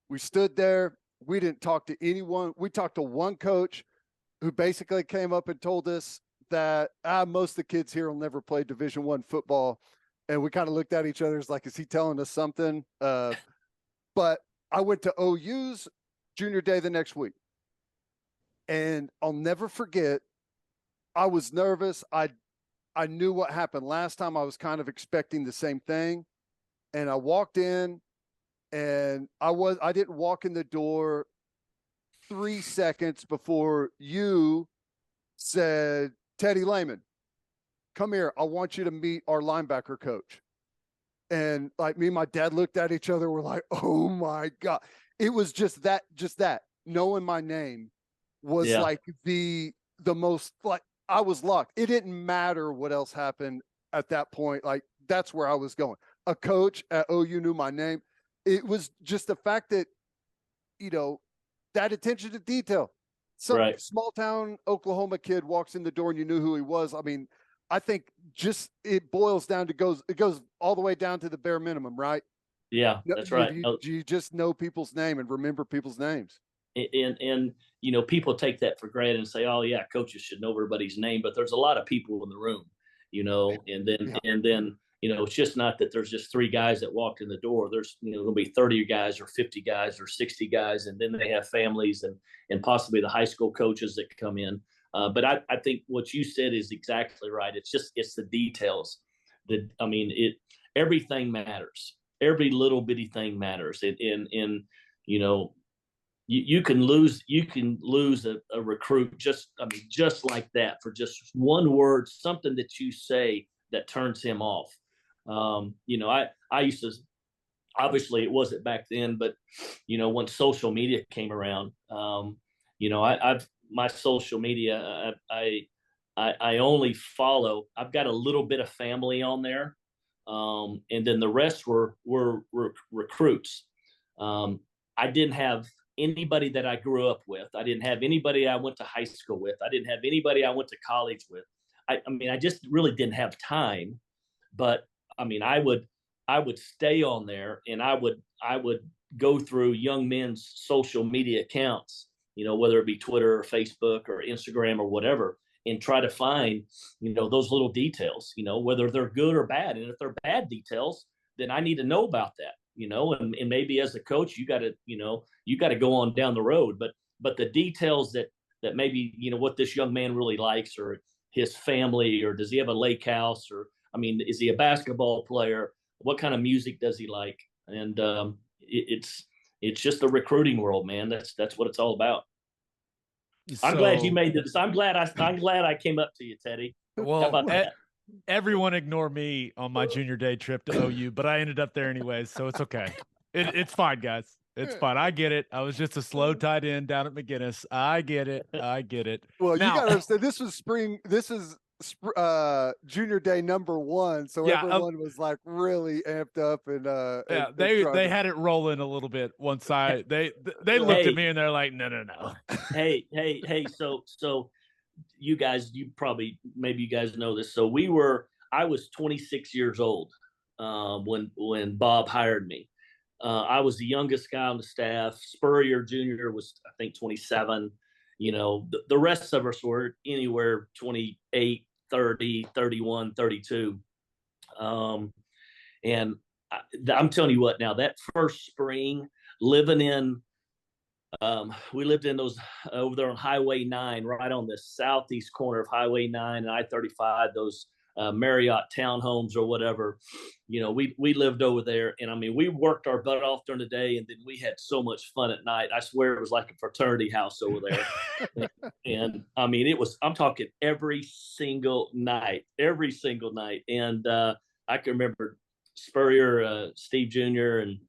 S2: We stood there. We didn't talk to anyone. We talked to one coach who basically came up and told us that most of the kids here will never play Division I football. And we kind of looked at each other as like, is he telling us something? But I went to OU's junior day the next week. And I'll never forget, I was nervous. I knew what happened last time. I was kind of expecting the same thing. And I walked in, and I didn't walk in the door 3 seconds before you said, Teddy Lehman, come here. I want you to meet our linebacker coach. And like me and my dad looked at each other. We're like, oh my God. It was just that. knowing my name was
S3: Yeah.
S2: like the most, like, I was locked. It didn't matter what else happened at that point. Like, that's where I was going. A coach at OU knew my name. It was just the fact that, you know, that attention to detail. Some
S3: Right.
S2: small town Oklahoma kid walks in the door and you knew who he was. I mean, I think just it boils down to it goes all the way down to the bare minimum, right?
S3: Yeah, that's right.
S2: You just know people's name and remember people's names.
S3: And you know, people take that for granted and say, oh yeah, coaches should know everybody's name, but there's a lot of people in the room, you know, and then you know, it's just not that there's just 3 guys that walked in the door. There's, you know, going to be 30 guys or 50 guys or 60 guys, and then they have families and possibly the high school coaches that come in. But I think what you said is exactly right. It's the details that, I mean, everything matters. Every little bitty thing matters. And you know, you can lose a recruit just like that for just one word, something that you say that turns him off. You know, I used to, obviously it wasn't back then, but you know, when social media came around, you know, my social media, I only follow, I've got a little bit of family on there. And then the rest were recruits. I didn't have anybody that I grew up with. I didn't have anybody I went to high school with. I didn't have anybody I went to college with. I mean, I just really didn't have time. But I mean, I would stay on there, and I would go through young men's social media accounts, you know, whether it be Twitter or Facebook or Instagram or whatever, and try to find, you know, those little details, you know, whether they're good or bad. And if they're bad details, then I need to know about that, you know, and maybe as a coach, you got to go on down the road. But the details that maybe, you know, what this young man really likes, or his family, or does he have a lake house, or, I mean, is he a basketball player? What kind of music does he like? And it's just the recruiting world, man. That's what it's all about. I'm glad you made this. I'm glad I came up to you, Teddy.
S1: Well,
S3: how about that?
S1: Everyone ignored me on my junior day trip to OU, but I ended up there anyways, so it's okay. It's fine, guys. It's fine. I get it. I was just a slow tight end down at McGinnis. I get it.
S2: Well,
S1: now,
S2: you got to understand, this was spring. This is junior day #1, so
S1: yeah,
S2: everyone was like really amped up and
S1: yeah, they had it rolling a little bit once they looked at me and they're like, no.
S3: hey, so you guys, maybe you guys know this. So I was 26 years old when Bob hired me. I was the youngest guy on the staff. Spurrier Jr. was, I think, 27. You know, the rest of us were anywhere 28, 30, 31, 32. And I'm telling you what, now that first spring, living in, we lived in those over there on Highway 9, right on the southeast corner of Highway 9 and I-35, those Marriott townhomes or whatever. You know, we lived over there, and I mean, we worked our butt off during the day, and then we had so much fun at night. I swear it was like a fraternity house over there. And I mean, I'm talking every single night. And I can remember Spurrier, Steve Jr. and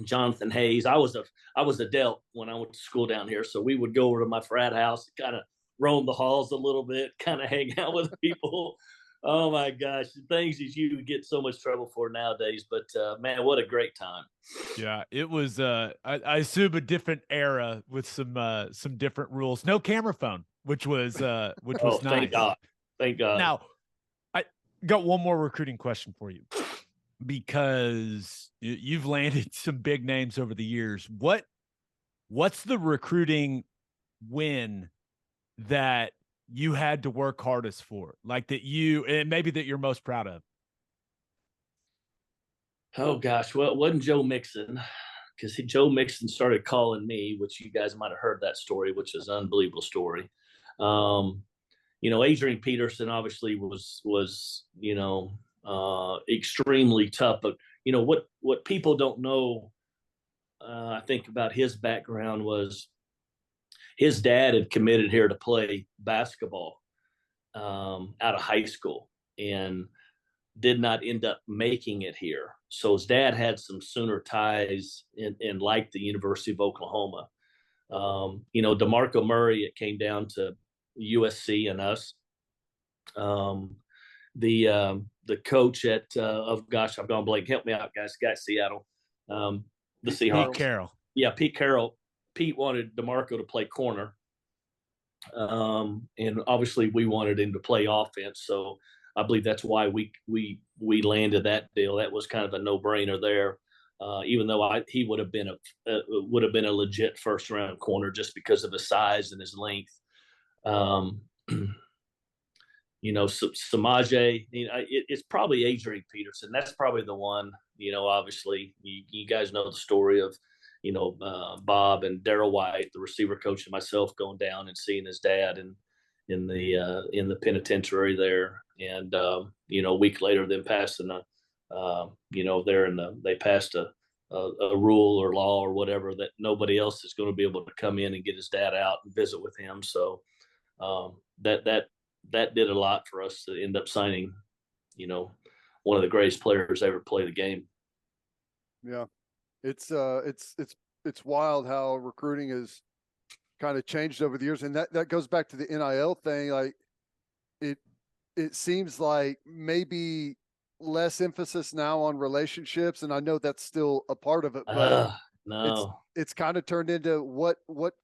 S3: Jonathan Hayes. I was a Delt when I went to school down here, so we would go over to my frat house, kind of roam the halls a little bit, kind of hang out with people. Oh my gosh, the things that you get so much trouble for nowadays. But man, what a great time.
S1: Yeah, it was I assume a different era with some different rules. No camera phone, which was nice.
S3: Thank God.
S1: Now, I got one more recruiting question for you, because you've landed some big names over the years. What's the recruiting win that you had to work hardest for, like that you're most proud of?
S3: Oh gosh, well, it wasn't Joe Mixon, because Joe Mixon started calling me, which you guys might have heard that story, which is an unbelievable story. You know, Adrian Peterson obviously was you know, extremely tough, but you know what people don't know, I think, about his background was his dad had committed here to play basketball out of high school and did not end up making it here. So his dad had some Sooner ties and liked the University of Oklahoma. DeMarco Murray, it came down to USC and us. The coach at I've gone blank. Help me out, guys. Got Seattle. The Seahawks.
S1: Pete Carroll.
S3: Yeah, Pete Carroll. Pete wanted DeMarco to play corner. And obviously we wanted him to play offense. So I believe that's why we landed that deal. That was kind of a no-brainer there. Even though he would have been a legit first round corner just because of his size and his length. Samaje, it's probably Adrian Peterson. That's probably the one. Obviously you guys know the story of Bob and Darryl White, the receiver coach, and myself going down and seeing his dad in the penitentiary there, and a week later them passing they passed a rule or law or whatever that nobody else is going to be able to come in and get his dad out and visit with him. So that did a lot for us to end up signing, one of the greatest players ever play the game.
S2: Yeah. It's wild how recruiting has kind of changed over the years. And that goes back to the NIL thing. Like it seems like maybe less emphasis now on relationships. And I know that's still a part of it, but
S3: no,
S2: it's kind of turned into what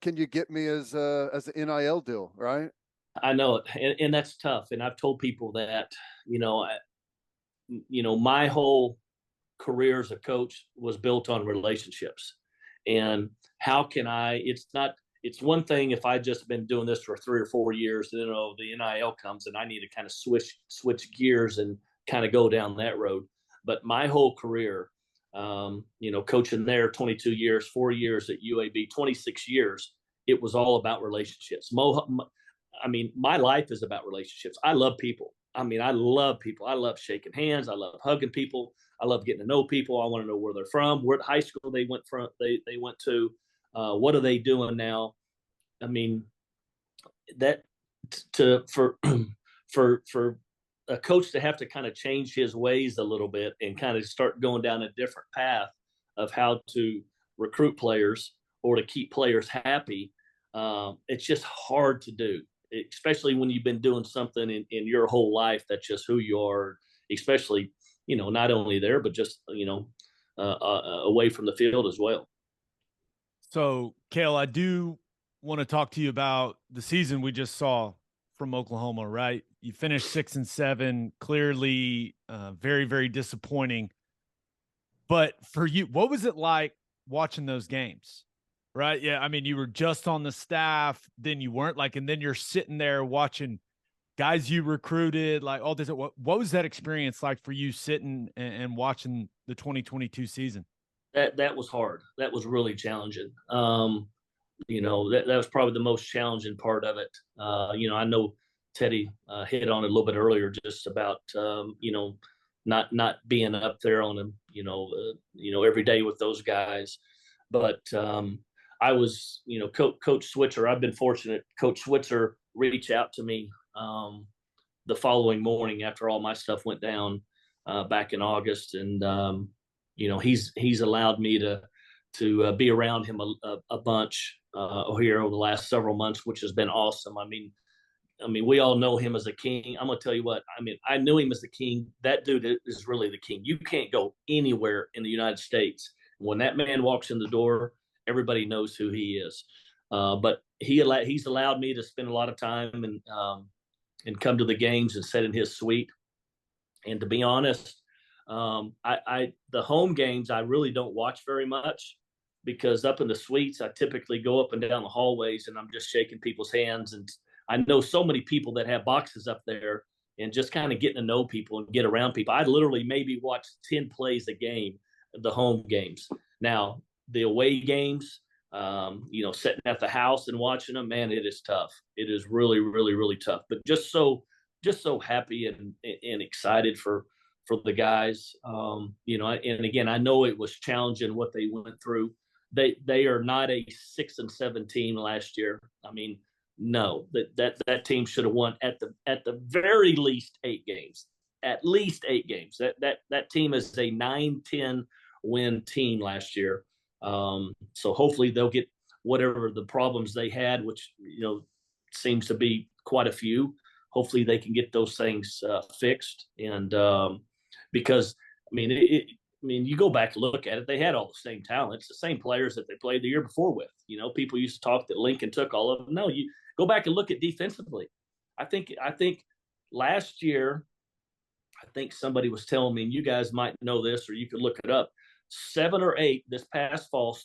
S2: can you get me as an NIL deal, right?
S3: I know it. And that's tough. And I've told people that, my whole career as a coach was built on relationships. And how can it's one thing if I just been doing this for 3 or 4 years, and the NIL comes and I need to kind of switch gears and kind of go down that road. But my whole career, coaching there 22 years, 4 years at UAB, 26 years, it was all about relationships. My life is about relationships. I love people. I love people. I love shaking hands. I love hugging people. I love getting to know people. I want to know where they're from, what high school they went from. They went to. What are they doing now? For a coach to have to kind of change his ways a little bit and kind of start going down a different path of how to recruit players or to keep players happy, it's just hard to do, especially when you've been doing something in your whole life that's just who you are, especially, not only there, but just, away from the field as well.
S1: So, Cale, I do want to talk to you about the season we just saw from Oklahoma, right? You finished 6-7, clearly very, very disappointing. But for you, what was it like watching those games? Right? Yeah, you were just on the staff, then you weren't, and then you're sitting there watching guys you recruited, all this. What was that experience like for you sitting and watching the 2022 season?
S3: That was hard. That was really challenging. That was probably the most challenging part of it. I know Teddy hit on it a little bit earlier, just about not being up there on them, every day with those guys. But I was, Coach Switzer. I've been fortunate. Coach Switzer reached out to me the following morning after all my stuff went down back in August, and he's allowed me to be around him a bunch here over the last several months, which has been awesome. We all know him as a king. I'm gonna tell you what. I knew him as the king. That dude is really the king. You can't go anywhere in the United States when that man walks in the door. Everybody knows who he is. But he's allowed me to spend a lot of time and come to the games and sit in his suite. And to be honest, the home games I really don't watch very much, because up in the suites I typically go up and down the hallways and I'm just shaking people's hands, and I know so many people that have boxes up there, and just kind of getting to know people and get around people. I literally maybe watch 10 plays a game, the home games. Now the away games, sitting at the house and watching them, man, it is tough. It is really, really, really tough. But just so happy and excited for the guys. And again, I know it was challenging what they went through. They are not a 6-7 team last year. No, that team should have won at the very least 8 games. At least 8 games. That team is a 9-10 win team last year. So hopefully they'll get whatever the problems they had, which, seems to be quite a few. Hopefully they can get those things fixed. And because, you go back and look at it, they had all the same talents, the same players that they played the year before with. People used to talk that Lincoln took all of them. No, you go back and look at defensively. I think last year, I think somebody was telling me, and you guys might know this, or you could look it up, 7 or 8 this past fall,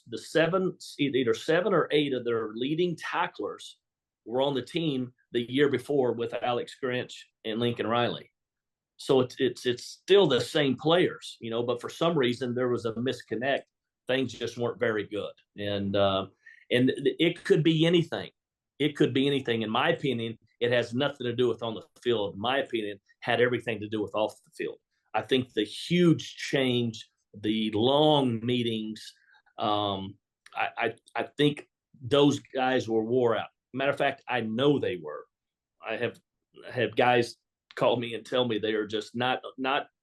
S3: either 7 or 8 of their leading tacklers were on the team the year before with Alex Grinch and Lincoln Riley. So it's still the same players, but for some reason there was a misconnect. Things just weren't very good. And it could be anything. It could be anything. In my opinion, it has nothing to do with on the field. In my opinion, had everything to do with off the field. I think the huge change, the long meetings, I think those guys were wore out. Matter of fact, I know they were. I have guys call me and tell me they are just not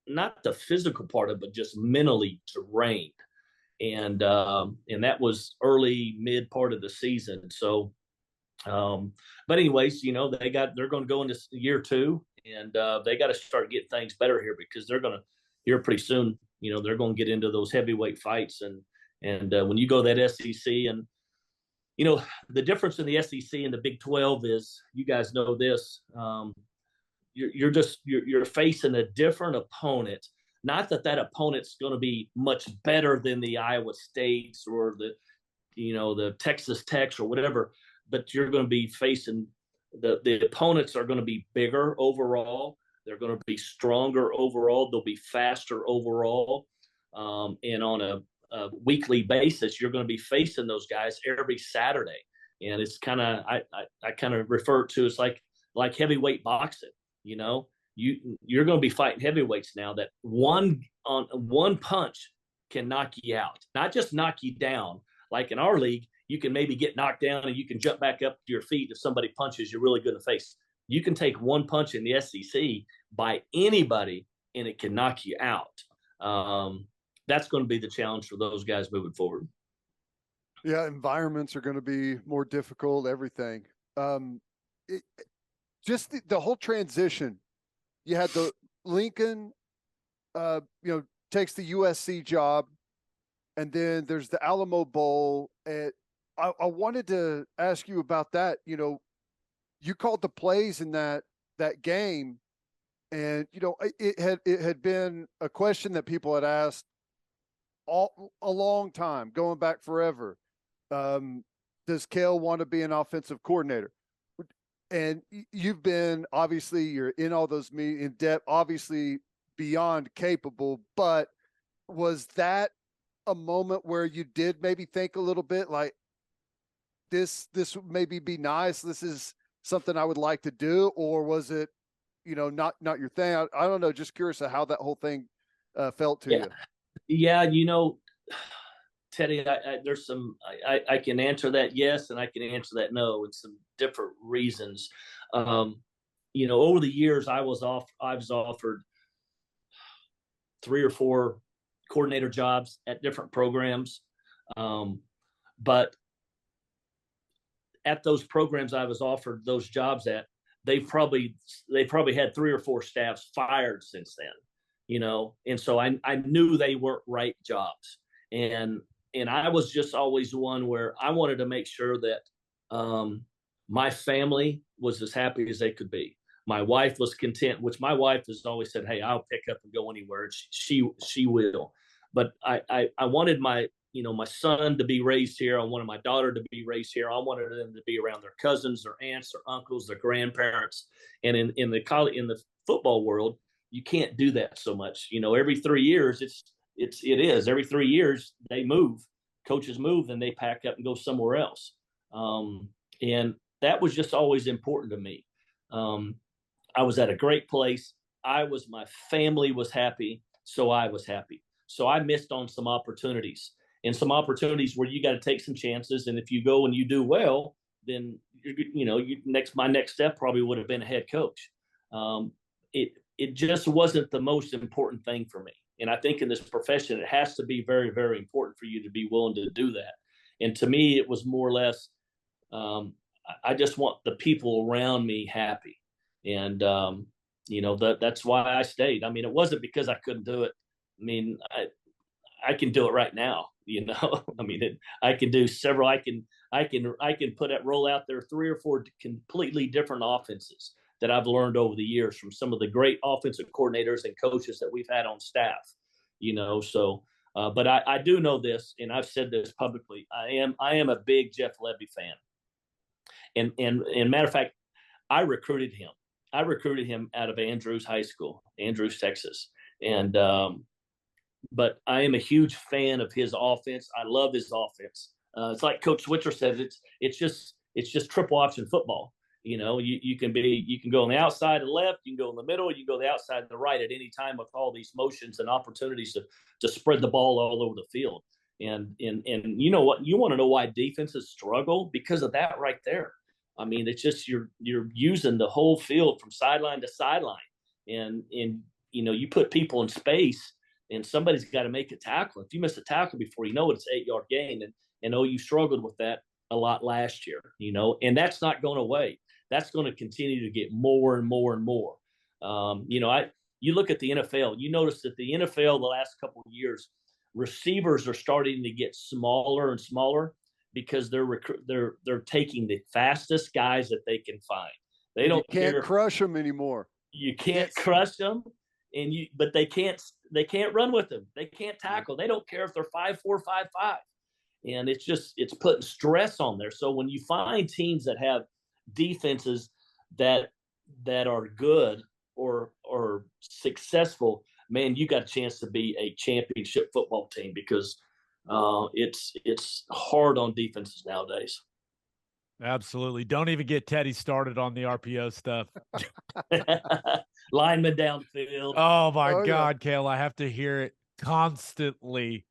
S3: the physical part of it, but just mentally drained. And that was mid part of the season. So, but anyways, they're going to go into year 2, and they got to start getting things better here, because they're going to here pretty soon. They're going to get into those heavyweight fights, and when you go that SEC, and the difference in the SEC and the Big 12 is, you guys know this. You're facing a different opponent. Not that opponent's going to be much better than the Iowa States or the Texas Techs or whatever, but you're going to be facing the opponents are going to be bigger overall. They're going to be stronger overall. They'll be faster overall. And on a weekly basis, you're going to be facing those guys every Saturday. And it's kind of, I kind of refer to as like heavyweight boxing. You're going to be fighting heavyweights now that one punch can knock you out, not just knock you down. Like in our league, you can maybe get knocked down and you can jump back up to your feet if somebody punches you're really good in the face. You can take one punch in the SEC by anybody and it can knock you out. That's going to be the challenge for those guys moving forward.
S2: Yeah, environments are going to be more difficult, everything. Just the whole transition. You had the Lincoln, takes the USC job, and then there's the Alamo Bowl. And I wanted to ask you about that. You called the plays in that game, and it had been a question that people had asked a long time, going back forever. Does Cale want to be an offensive coordinator? And you've been, obviously, you're in all those meetings in depth, obviously beyond capable, but was that a moment where you did maybe think a little bit like this would maybe be nice, this is something I would like to do? Or was it, not your thing? I don't know. Just curious of how that whole thing felt to you.
S3: Yeah. Teddy, there's some, I can answer that yes, and I can answer that no, and some different reasons. Over the years, I was offered 3 or 4 coordinator jobs at different programs. But at those programs I was offered those jobs at, they probably had 3 or 4 staffs fired since then, and so I knew they weren't right jobs. And I was just always one where I wanted to make sure that my family was as happy as they could be. My wife was content, which my wife has always said, "Hey, I'll pick up and go anywhere." She will. But I wanted my son to be raised here. I wanted my daughter to be raised here. I wanted them to be around their cousins, their aunts, their uncles, their grandparents. And in the football world, you can't do that so much. Every 3 years, it is every 3 years they move, coaches move, and they pack up and go somewhere else. And that was just always important to me. I was at a great place. My family was happy. So I was happy. So I missed on some opportunities, and some opportunities where you got to take some chances. And if you go and you do well, then my next step probably would have been a head coach. It just wasn't the most important thing for me. And I think in this profession, it has to be very, very important for you to be willing to do that. And to me, it was more or less, I just want the people around me happy. And, that's why I stayed. I mean, it wasn't because I couldn't do it. I mean, I can do it right now. I mean, I can do several. I can roll out there 3 or 4 completely different offenses that I've learned over the years from some of the great offensive coordinators and coaches that we've had on staff. So. But I do know this, and I've said this publicly. I am a big Jeff Lebby fan, and matter of fact, I recruited him. Out of Andrews High School, Andrews, Texas, and but I am a huge fan of his offense. I love his offense. It's like Coach Switzer says. It's just triple option football. You can go on the outside and left, you can go in the middle, you can go the outside and the right at any time with all these motions and opportunities to spread the ball all over the field. And you know what? You want to know why defenses struggle? Because of that right there. I mean, it's just you're using the whole field from sideline to sideline, and you put people in space, and somebody's got to make a tackle. If you miss a tackle before you know it, it's 8-yard gain, and OU struggled with that a lot last year. And that's not going away. That's going to continue to get more and more and more. You look at the NFL. You notice that the NFL the last couple of years, receivers are starting to get smaller and smaller because they're taking the fastest guys that they can find. They don't
S2: can't crush them anymore.
S3: You can't crush them, but they can't run with them. They can't tackle. They don't care if they're 5'4", 5'5", and it's putting stress on there. So when you find teams that have defenses that are good or successful, man, you got a chance to be a championship football team because it's hard on defenses nowadays.
S1: Absolutely. Don't even get Teddy started on the RPO stuff.
S3: Lineman downfield.
S1: Oh my God, yeah. Cale, I have to hear it constantly.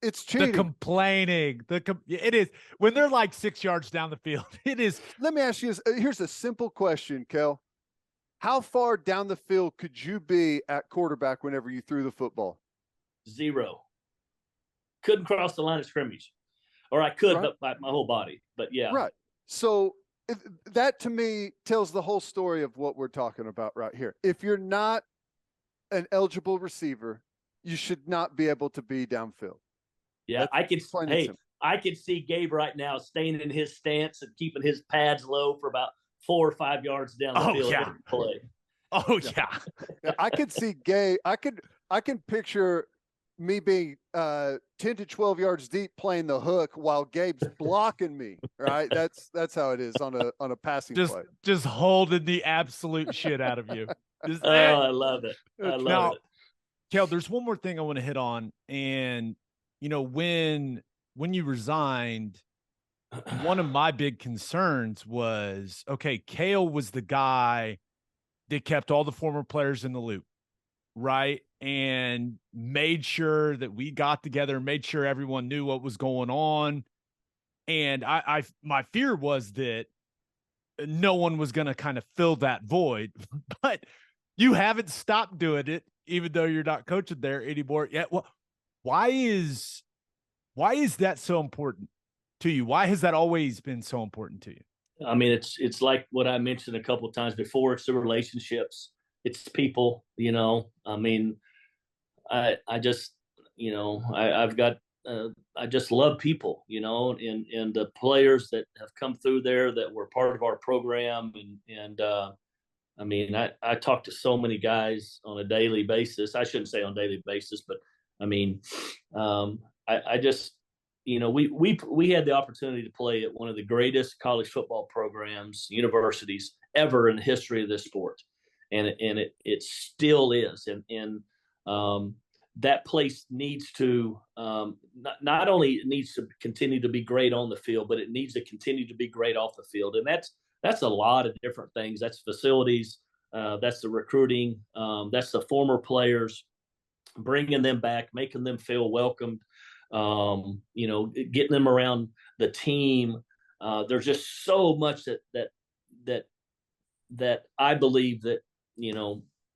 S2: It's cheating.
S1: The complaining. It is when they're like 6 yards down the field. It is.
S2: Let me ask you this. Here's a simple question, Cale. How far down the field could you be at quarterback whenever you threw the football?
S3: 0. Couldn't cross the line of scrimmage. Or I could,
S2: right.
S3: but my whole body. But yeah.
S2: Right. So that to me tells the whole story of what we're talking about right here. If you're not an eligible receiver, you should not be able to be downfield.
S3: Yeah, I could see Gabe right now staying in his stance and keeping his pads low for about 4 or 5 yards down the field every play.
S1: Oh yeah.
S2: I could see Gabe. I can picture me being 10 to 12 yards deep playing the hook while Gabe's blocking me. Right. That's how it is on a passing play.
S1: Just holding the absolute shit out of you.
S3: I love it.
S1: Now, Cale, there's one more thing I want to hit on. And, when you resigned, one of my big concerns was, okay, Cale was the guy that kept all the former players in the loop, right? And made sure that we got together, made sure everyone knew what was going on. And my fear was that no one was going to kind of fill that void, but you haven't stopped doing it, even though you're not coaching there anymore yet. Well, why is that so important to you? Why has that always been so important to you?
S3: I mean, it's like what I mentioned a couple of times before. It's the relationships. It's people, I mean, I just, I've got, I just love people, and the players that have come through there that were part of our program. And I mean, I talk to so many guys on a daily basis. I shouldn't say on a daily basis, but I mean, I just, we had the opportunity to play at one of the greatest college football programs, universities ever in the history of this sport. And it still is. And that place needs to, not only needs to continue to be great on the field, but it needs to continue to be great off the field. And that's a lot of different things. That's facilities. That's the recruiting. That's the former players, bringing them back, making them feel welcomed, getting them around the team. There's just so much that I believe that,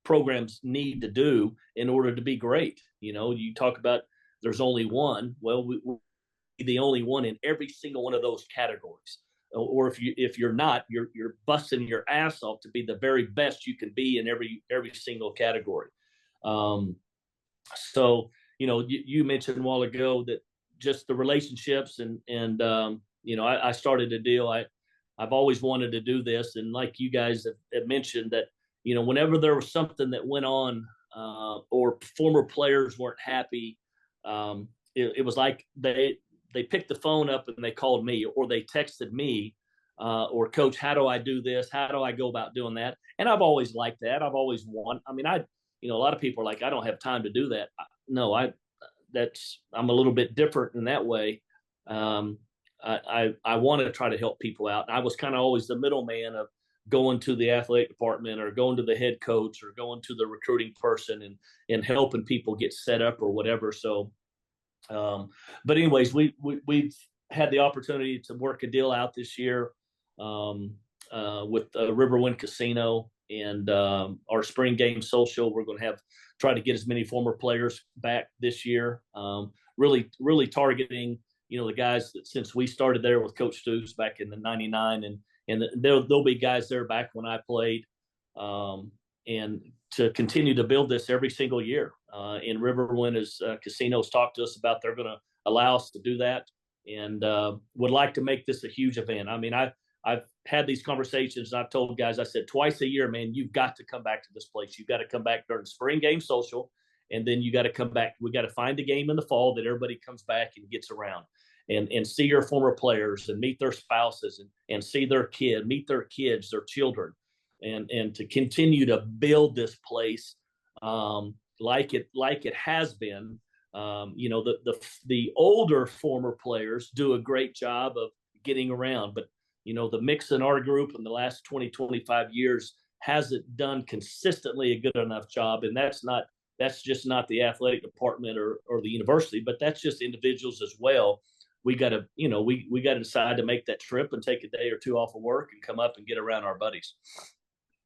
S3: programs need to do in order to be great. You talk about there's only one. Well, the only one in every single one of those categories. Or if you're not, you're busting your ass off to be the very best you can be in every single category. So, you mentioned a while ago that just the relationships and I started a deal. I've always wanted to do this. And like you guys have mentioned that, whenever there was something that went on or former players weren't happy, it was like they picked the phone up and they called me, or they texted me, or Coach, how do I do this? How do I go about doing that? And I've always liked that. I've always wanted. I mean, a lot of people are like, I don't have time to do that. No, I'm a little bit different in that way. I want to try to help people out. And I was kind of always the middleman of going to the athletic department or going to the head coach or going to the recruiting person and helping people get set up or whatever. So, but anyways, we've had the opportunity to work a deal out this year with Riverwind Casino and our spring game social. We're going to try to get as many former players back this year. Really targeting, the guys that since we started there with Coach Stoops back in the '99, and there'll be guys there back when I played, and to continue to build this every single year. And Riverwind casinos talked to us about they're going to allow us to do that, and would like to make this a huge event. I mean, I've had these conversations. And I've told guys, I said, twice a year, man, you've got to come back to this place. You've got to come back during spring game social, and then you got to come back. We got to find a game in the fall that everybody comes back and gets around and see your former players and meet their spouses and see their meet their kids, their children, and to continue to build this place like it has been. The older former players do a great job of getting around, but the mix in our group in the last 20-25 years hasn't done consistently a good enough job. And that's just not the athletic department or the university, but that's just individuals as well. We got to, we got to decide to make that trip and take a day or two off of work and come up and get around our buddies.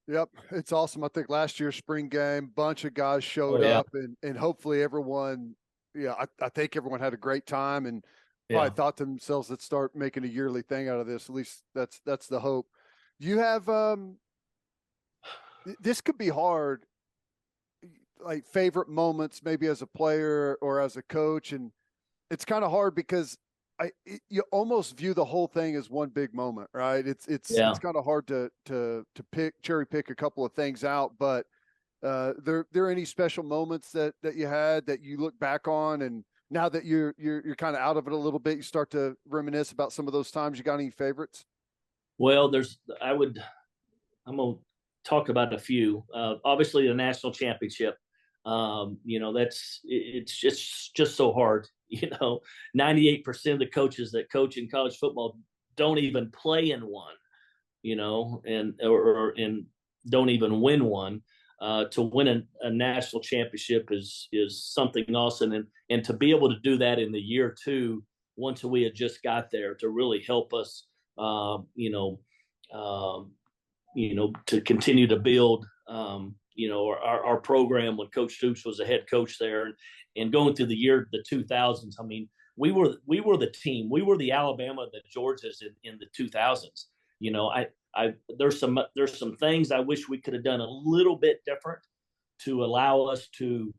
S2: Yep. It's awesome. I think last year's spring game, bunch of guys showed up and hopefully everyone, I think everyone had a great time and probably thought to themselves, let's start making a yearly thing out of this. At least that's the hope. You have, this could be hard, like favorite moments, maybe as a player or as a coach. And it's kind of hard because you almost view the whole thing as one big moment, right? It's kind of hard to cherry pick a couple of things out, but there any special moments that you had that you look back on, and now that you're kind of out of it a little bit, you start to reminisce about some of those times? You got any favorites?
S3: Well, I'm going to talk about a few. Obviously the national championship. It's just so hard. 98% of the coaches that coach in college football don't even play in one, and don't even win one. To win a national championship is something awesome, and to be able to do that in the year two, once we had just got there, to really help us, to continue to build, our program when Coach Stoops was the head coach there, and going through the 2000s. I mean, we were the team. We were the Alabama, the Georgias in the 2000s. There's some things I wish we could have done a little bit different to allow us to,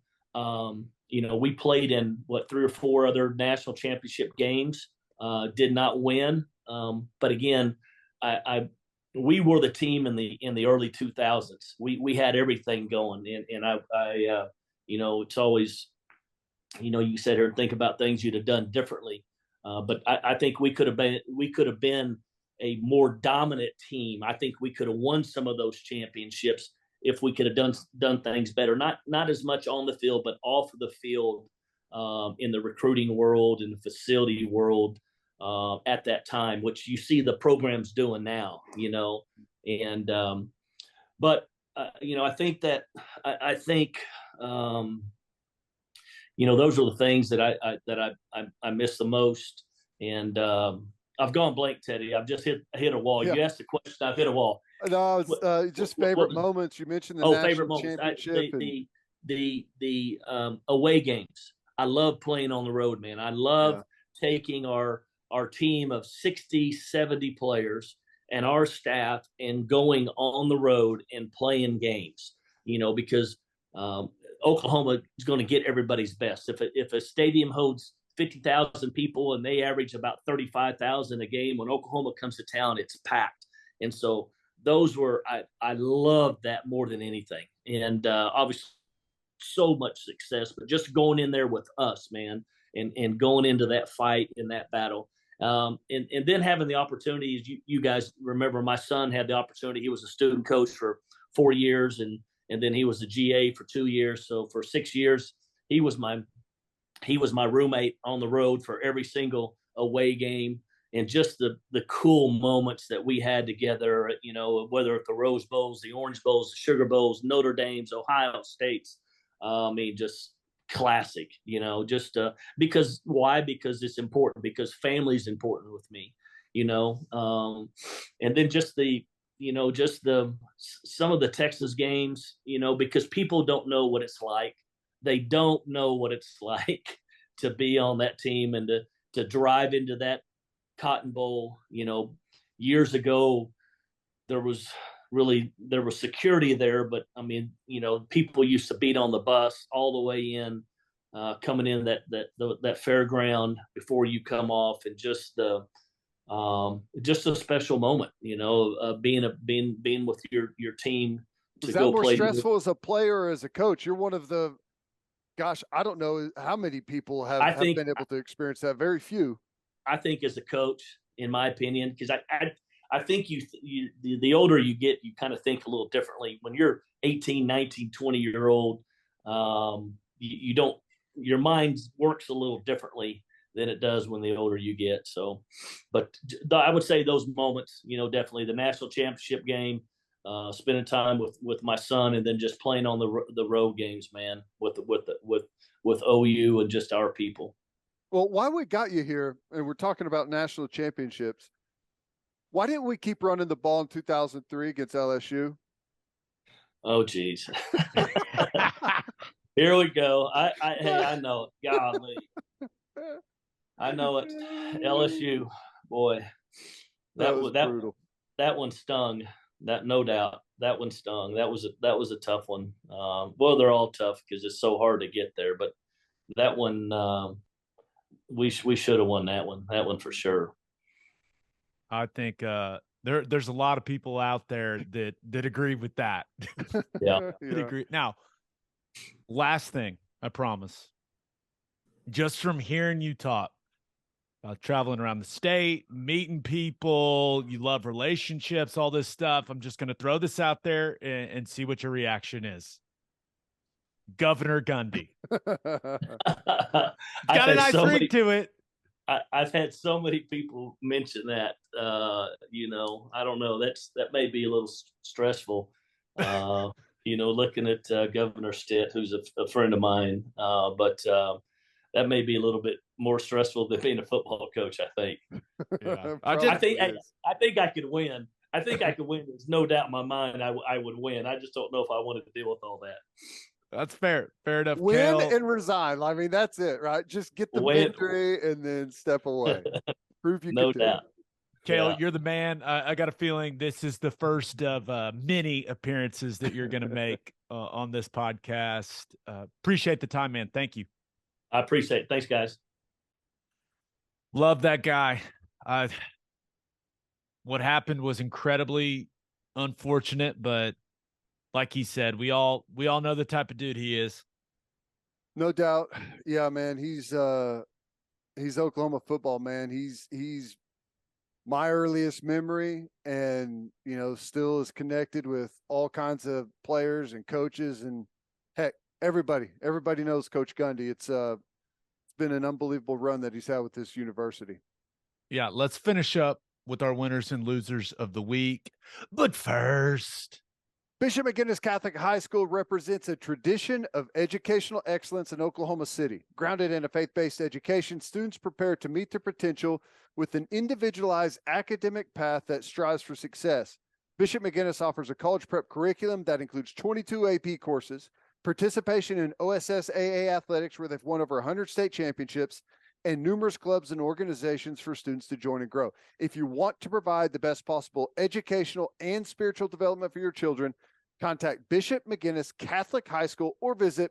S3: we played in 3 or 4 other national championship games, did not win. But again, we were the team in the early 2000s. We had everything going, and it's always, you sit here and think about things you'd have done differently. But I think we could have been a more dominant team. I think we could have won some of those championships if we could have done things better. Not as much on the field, but off of the field, in the recruiting world, in the facility world, at that time, which you see the programs doing now. And but I think that those are the things that I miss the most. And I've gone blank, Teddy. I've just hit a wall. Yeah. You asked a question. I've hit a wall.
S2: No, it's just favorite moments. You mentioned the national championship.
S3: The away games. I love playing on the road, man. I love taking our team of 60, 70 players and our staff and going on the road and playing games, because Oklahoma is going to get everybody's best. If a stadium holds 50,000 people and they average about 35,000 a game, when Oklahoma comes to town, it's packed. And so those were, I loved that more than anything. And obviously so much success, but just going in there with us, man, and going into that fight in that battle. And then having the opportunities, you guys remember my son had the opportunity. He was a student coach for 4 years, and then he was a GA for 2 years. So for 6 years, he was my roommate on the road for every single away game. And just the cool moments that we had together, whether at the Rose Bowls, the Orange Bowls, the Sugar Bowls, Notre Dame's, Ohio State's, just classic, because why? Because it's important, because family's important with me, and then just some of the Texas games, because people don't know what it's like. They don't know what it's like to be on that team and to drive into that Cotton Bowl. Years ago, there was security there, but people used to beat on the bus all the way in, coming in that fairground before you come off, and just a special moment, being with your team.
S2: Is that more stressful as a player or as a coach? You're one of the, gosh, I don't know how many people have been able to experience that. Very few.
S3: I think as a coach, in my opinion, because I think the older you get, you kind of think a little differently. When you're 18, 19, 20-year-old, you don't, your mind works a little differently than it does when the older you get. So, but I would say those moments, definitely the national championship game, spending time with my son, and then just playing on the road games, man, with OU and just our people.
S2: Well, why we got you here, and we're talking about national championships, why didn't we keep running the ball in 2003 against LSU?
S3: Oh, geez. Here we go. Hey, I know it. Golly. I know it. LSU, boy.
S2: That was brutal.
S3: That one stung. That, no doubt. That one stung. That was a tough one. Well, they're all tough because it's so hard to get there, but that one, we should have won that one. That one for sure.
S1: I think there's a lot of people out there that agree with that.
S3: Yeah.
S1: Agree. Now, last thing, I promise. Just from hearing you talk about traveling around the state, meeting people, you love relationships, all this stuff, I'm just going to throw this out there and see what your reaction is. Governor Gundy. Got a nice ring to it.
S3: I've had so many people mention that. I don't know. That may be a little stressful. Looking at Governor Stitt, who's a friend of mine, but that may be a little bit more stressful than being a football coach. I think.
S1: Yeah.
S3: I think I could win. I think I could win. There's no doubt in my mind I would win. I just don't know if I wanted to deal with all that.
S1: That's fair. Fair enough.
S2: Win
S1: Cale.
S2: and resign. I mean, that's it, right? Just get the victory and then step away. Prove you
S3: no
S2: can
S3: doubt.
S1: Cale, you're the man. I got a feeling this is the first of many appearances that you're going to make on this podcast. Appreciate the time, man. Thank you.
S3: I appreciate it. Thanks, guys.
S1: Love that guy. What happened was incredibly unfortunate, but like he said, we all know the type of dude he is.
S2: No doubt. Yeah, man. He's Oklahoma football, man. He's my earliest memory, and still is connected with all kinds of players and coaches, and heck, everybody knows Coach Gundy. It's been an unbelievable run that he's had with this university.
S1: Yeah, let's finish up with our winners and losers of the week. But first,
S2: Bishop McGuinness Catholic High School represents a tradition of educational excellence in Oklahoma City. Grounded in a faith-based education, students prepare to meet their potential with an individualized academic path that strives for success. Bishop McGuinness offers a college prep curriculum that includes 22 AP courses, participation in OSSAA athletics where they've won over 100 state championships, and numerous clubs and organizations for students to join and grow. If you want to provide the best possible educational and spiritual development for your children, contact Bishop McGuinness Catholic High School or visit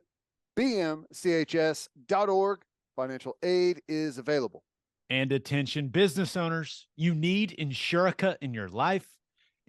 S2: bmchs.org. Financial aid is available.
S1: And attention business owners, you need Insurica in your life.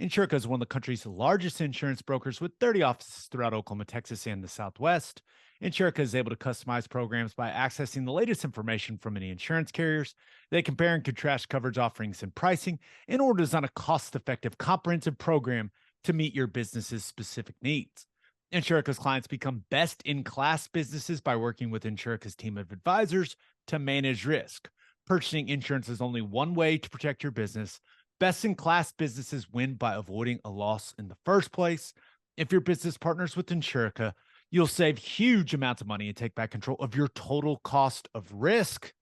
S1: Insurica is one of the country's largest insurance brokers with 30 offices throughout Oklahoma, Texas, and the Southwest. Insurica is able to customize programs by accessing the latest information from many insurance carriers. They compare and contrast coverage offerings and pricing in order to design a cost-effective, comprehensive program to meet your business's specific needs. Insurica's clients become best-in-class businesses by working with Insurica's team of advisors to manage risk. Purchasing insurance is only one way to protect your business. Best-in-class businesses win by avoiding a loss in the first place. If your business partners with Insurica, you'll save huge amounts of money and take back control of your total cost of risk.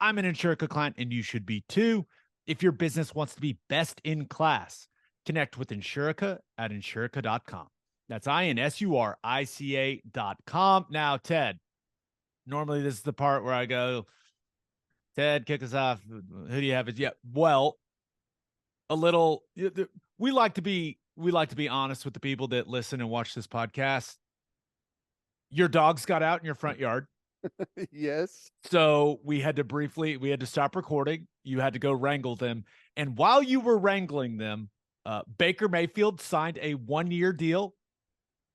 S1: I'm an Insurica client, and you should be too. If your business wants to be best in class, connect with Insurica at insurica.com. That's INSURICA.com. Now, Ted, normally this is the part where I go, Ted, kick us off. Who do you have? Yeah, well, a little. We like to be honest with the people that listen and watch this podcast. Your dogs got out in your front yard.
S2: Yes.
S1: So we had to stop recording. You had to go wrangle them. And while you were wrangling them, Baker Mayfield signed a 1-year deal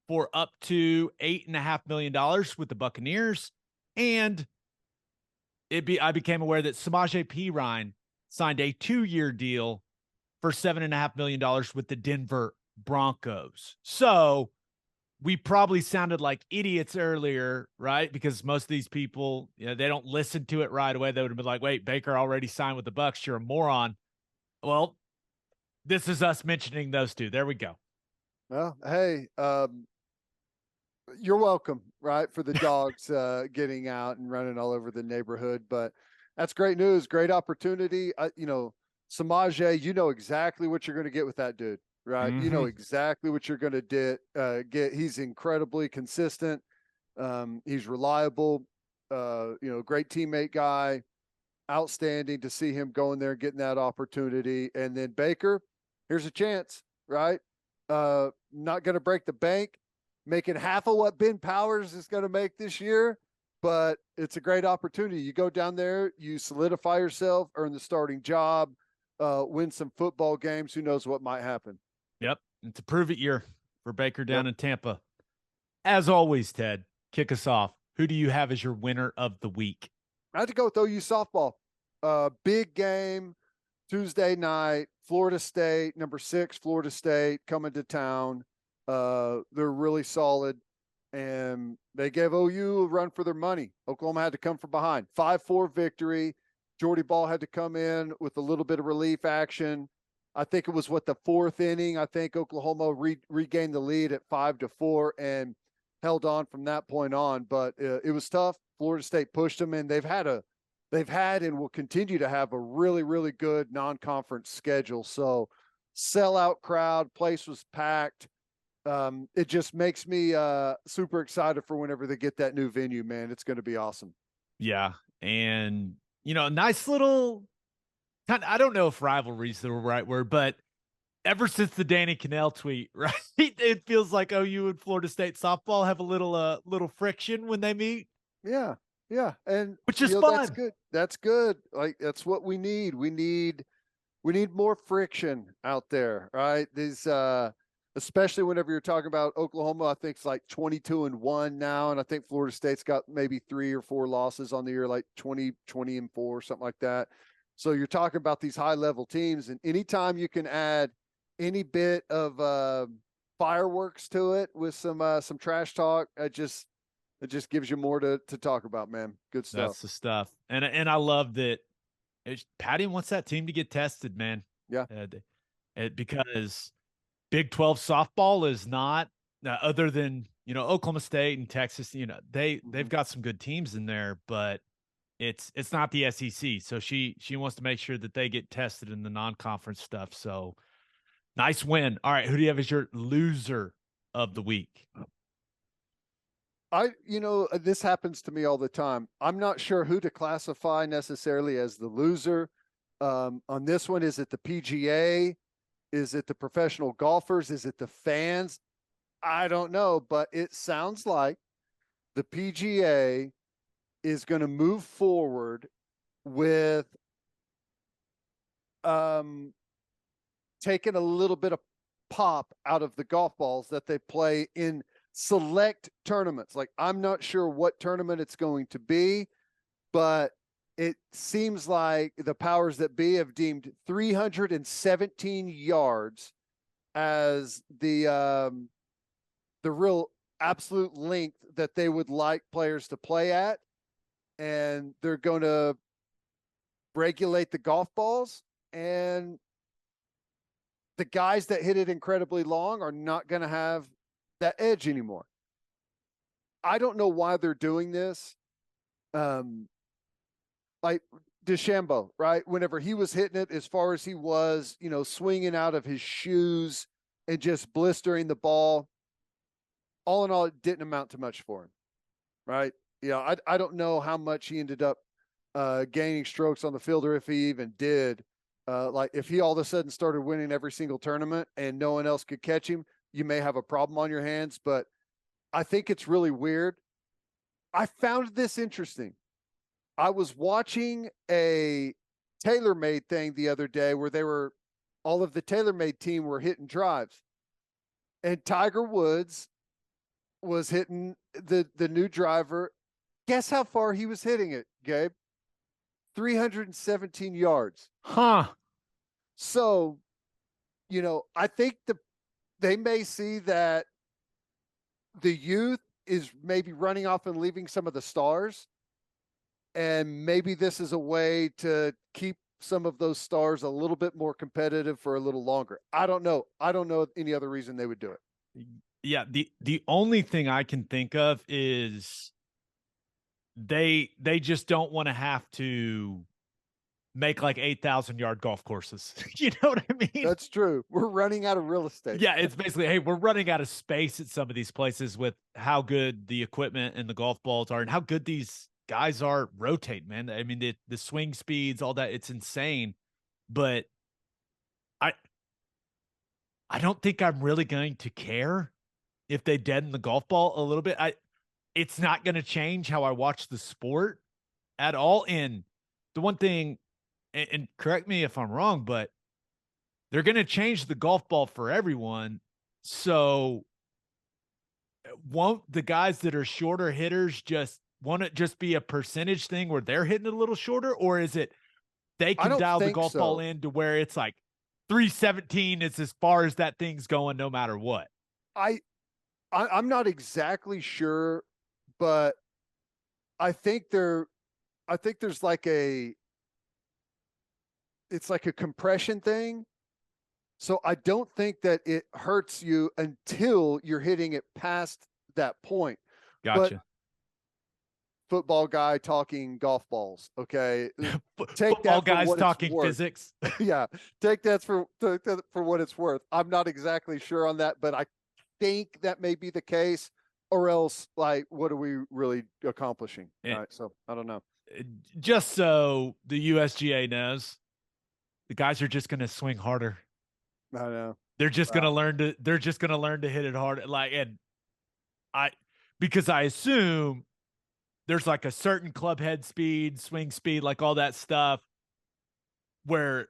S1: for up to $8.5 million with the Buccaneers. And I became aware that Samaje Perine signed a 2-year deal for $7.5 million with the Denver Broncos. So we probably sounded like idiots earlier, right? Because most of these people, they don't listen to it right away. They would have been like, wait, Baker already signed with the Bucs. You're a moron. Well, this is us mentioning those two. There we go.
S2: Well, hey, you're welcome, right? For the dogs getting out and running all over the neighborhood. But that's great news. Great opportunity. Samaje, you know exactly what you're going to get with that dude, right?
S1: Mm-hmm.
S2: You know exactly what you're going to get. He's incredibly consistent. He's reliable, great teammate guy. Outstanding to see him going there, getting that opportunity. And then Baker, here's a chance, right? Not going to break the bank, making half of what Ben Powers is going to make this year, but it's a great opportunity. You go down there, you solidify yourself, earn the starting job, win some football games. Who knows what might happen?
S1: Yep. It's a prove-it year for Baker down in Tampa. As always, Ted, kick us off. Who do you have as your winner of the week?
S2: I had to go with OU softball. Big game Tuesday night, Florida State, number 6, Florida State coming to town. They're really solid, and they gave OU a run for their money. Oklahoma had to come from behind. 5-4 victory. Jordy Ball had to come in with a little bit of relief action. I think it was the 4th inning. I think Oklahoma regained the lead at 5-4 and held on from that point on. But it was tough. Florida State pushed them, and they've had and will continue to have a really, really good non-conference schedule. So sellout crowd, place was packed. It just makes me super excited for whenever they get that new venue, man. It's going to be awesome.
S1: Yeah. And, a nice little, I don't know if rivalry is the right word, but ever since the Danny Cannell tweet, right, it feels like OU and Florida State softball have a little friction when they meet.
S2: Yeah. Yeah. And
S1: which is fun.
S2: That's good. That's good. Like, that's what we need. We need more friction out there, right? These, especially whenever you're talking about Oklahoma, I think it's like 22-1 now. And I think Florida State's got maybe 3 or 4 losses on the year, like 20-4, something like that. So you're talking about these high level teams, and anytime you can add any bit of fireworks to it with some trash talk, it just gives you more to talk about, man. Good stuff.
S1: That's the stuff. And I love that Patty wants that team to get tested, man.
S2: Yeah.
S1: Because Big 12 softball is not, other than, Oklahoma State and Texas, they've got some good teams in there, but it's not the SEC. So she wants to make sure that they get tested in the non-conference stuff. So nice win. All right. Who do you have as your loser of the week?
S2: This happens to me all the time. I'm not sure who to classify necessarily as the loser. On this one, is it the PGA? Is it the professional golfers? Is it the fans? I don't know, but it sounds like the PGA is going to move forward with taking a little bit of pop out of the golf balls that they play in select tournaments. Like, I'm not sure what tournament it's going to be, but it seems like the powers that be have deemed 317 yards as the real absolute length that they would like players to play at. And they're going to regulate the golf balls, and the guys that hit it incredibly long are not going to have that edge anymore. I don't know why they're doing this. Like DeChambeau, right? Whenever he was hitting it, as far as he was, swinging out of his shoes and just blistering the ball, all in all, it didn't amount to much for him, right? I don't know how much he ended up gaining strokes on the field, or if he even did. Like, if he all of a sudden started winning every single tournament and no one else could catch him, you may have a problem on your hands. But I think it's really weird. I found this interesting. I was watching a TaylorMade thing the other day where all of the TaylorMade team were hitting drives, and Tiger Woods was hitting the new driver. Guess how far he was hitting it, Gabe? 317 yards.
S1: Huh.
S2: So, I think they may see that the youth is maybe running off and leaving some of the stars. And maybe this is a way to keep some of those stars a little bit more competitive for a little longer. I don't know. I don't know any other reason they would do it.
S1: Yeah. The only thing I can think of is they just don't want to have to make like 8,000-yard golf courses. You know what I mean?
S2: That's true. We're running out of real estate.
S1: Yeah, it's basically, hey, we're running out of space at some of these places with how good the equipment and the golf balls are and how good these guys are rotate, man. I mean, the swing speeds, all that, it's insane. But I don't think I'm really going to care if they deaden the golf ball a little bit. It's not going to change how I watch the sport at all. And the one thing, and correct me if I'm wrong, but they're going to change the golf ball for everyone. So won't the guys that are shorter hitters won't it just be a percentage thing where they're hitting it a little shorter? Or is it they can dial the golf ball in to where it's like 317 is as far as that thing's going no matter what?
S2: I'm not exactly sure, but I think there's like it's like a compression thing. So I don't think that it hurts you until you're hitting it past that point.
S1: Gotcha.
S2: But football guy talking golf balls. Okay.
S1: Take football guys talking physics.
S2: Yeah. Take that for what it's worth. I'm not exactly sure on that, but I think that may be the case, or else, like, what are we really accomplishing? All right. So I don't know.
S1: Just so the USGA knows, the guys are just going to swing harder.
S2: I know.
S1: They're just going to learn to hit it hard. Because I assume there's like a certain club head speed, swing speed, like all that stuff where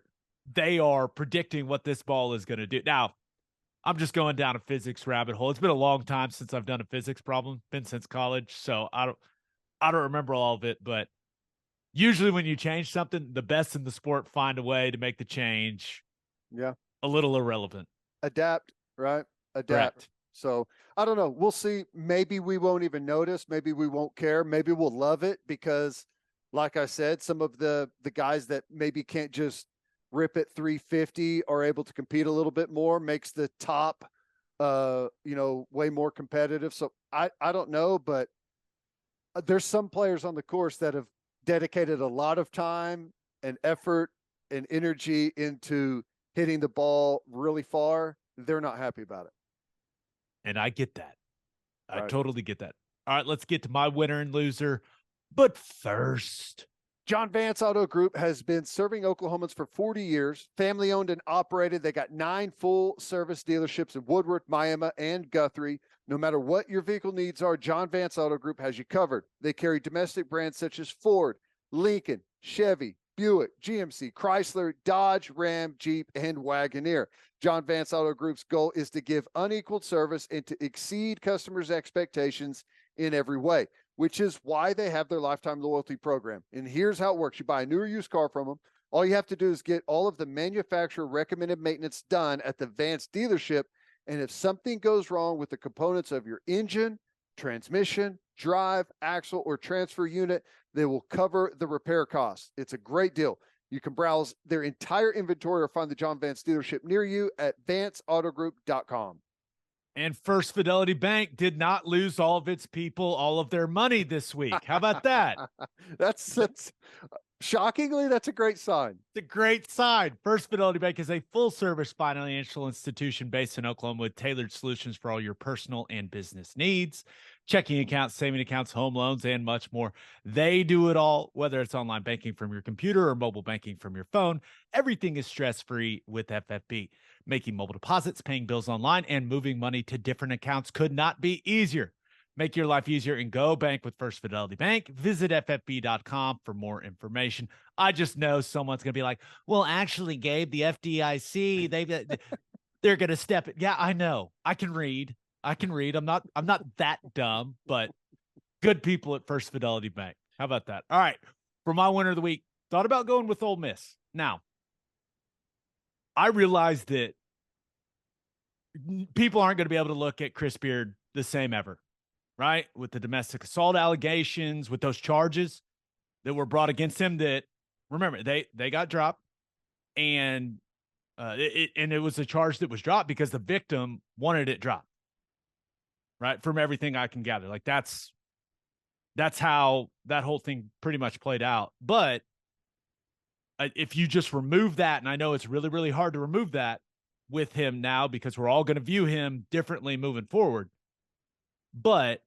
S1: they are predicting what this ball is going to do. Now, I'm just going down a physics rabbit hole. It's been a long time since I've done a physics problem, been since college. So I don't remember all of it, but usually when you change something, the best in the sport find a way to make the change.
S2: Yeah.
S1: A little irrelevant.
S2: Adapt, right? Adapt.
S1: Correct.
S2: So I don't know. We'll see. Maybe we won't even notice. Maybe we won't care. Maybe we'll love it because, like I said, some of the guys that maybe can't just rip at 350 are able to compete a little bit more, makes the top, way more competitive. So I don't know, but there's some players on the course that have dedicated a lot of time and effort and energy into hitting the ball really far. They're not happy about it.
S1: And I get that. I totally get that. All right, let's get to my winner and loser. But first,
S2: John Vance Auto Group has been serving Oklahomans for 40 years, family owned and operated. They got 9 full service dealerships in Woodward, Miami, and Guthrie. No matter what your vehicle needs are, John Vance Auto Group has you covered. They carry domestic brands such as Ford, Lincoln, Chevy, Buick, GMC, Chrysler, Dodge, Ram, Jeep, and Wagoneer. John Vance Auto Group's goal is to give unequaled service and to exceed customers' expectations in every way, which is why they have their lifetime loyalty program. And here's how it works. You buy a new or used car from them. All you have to do is get all of the manufacturer recommended maintenance done at the Vance dealership. And if something goes wrong with the components of your engine, transmission, drive, axle, or transfer unit, they will cover the repair costs. It's a great deal. You can browse their entire inventory or find the John Vance dealership near you at vanceautogroup.com.
S1: And First Fidelity Bank did not lose all of its people, all of their money this week. How about that?
S2: That's shockingly, that's a great sign.
S1: It's a great sign. First Fidelity Bank is a full-service financial institution based in Oklahoma with tailored solutions for all your personal and business needs. Checking accounts, saving accounts, home loans, and much more. They do it all, whether it's online banking from your computer or mobile banking from your phone. Everything is stress-free with FFB. Making mobile deposits, paying bills online, and moving money to different accounts could not be easier. Make your life easier and go bank with First Fidelity Bank. Visit ffb.com for more information. I just know someone's going to be like, well, actually, Gabe, the FDIC, they're going to step it. Yeah, I know. I can read. I'm not that dumb, but good people at First Fidelity Bank. How about that? All right. For my winner of the week, thought about going with Ole Miss. Now, I realized that people aren't going to be able to look at Chris Beard the same ever, right? With the domestic assault allegations, with those charges that were brought against him that, remember, they got dropped, and it was a charge that was dropped because the victim wanted it dropped. Right. From everything I can gather, like that's how that whole thing pretty much played out. But if you just remove that, and I know it's really, really hard to remove that with him now because we're all going to view him differently moving forward. But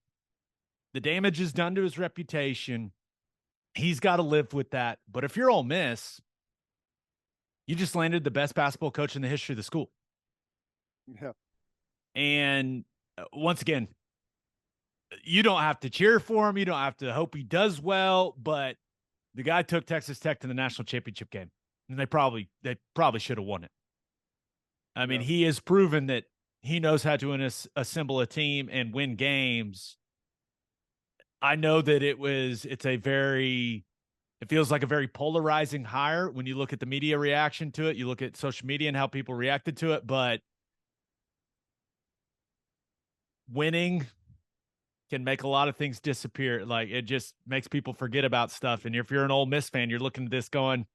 S1: the damage is done to his reputation. He's got to live with that. But if you're Ole Miss, you just landed the best basketball coach in the history of the school.
S2: Yeah.
S1: And once again, you don't have to cheer for him. You don't have to hope he does well, but the guy took Texas Tech to the national championship game, and they probably should have won it. I mean, he has proven that he knows how to assemble a team and win games. I know that it feels like a very polarizing hire when you look at the media reaction to it. You look at social media and how people reacted to it, but winning can make a lot of things disappear. Like, it just makes people forget about stuff. And if you're an Ole Miss fan, you're looking at this going,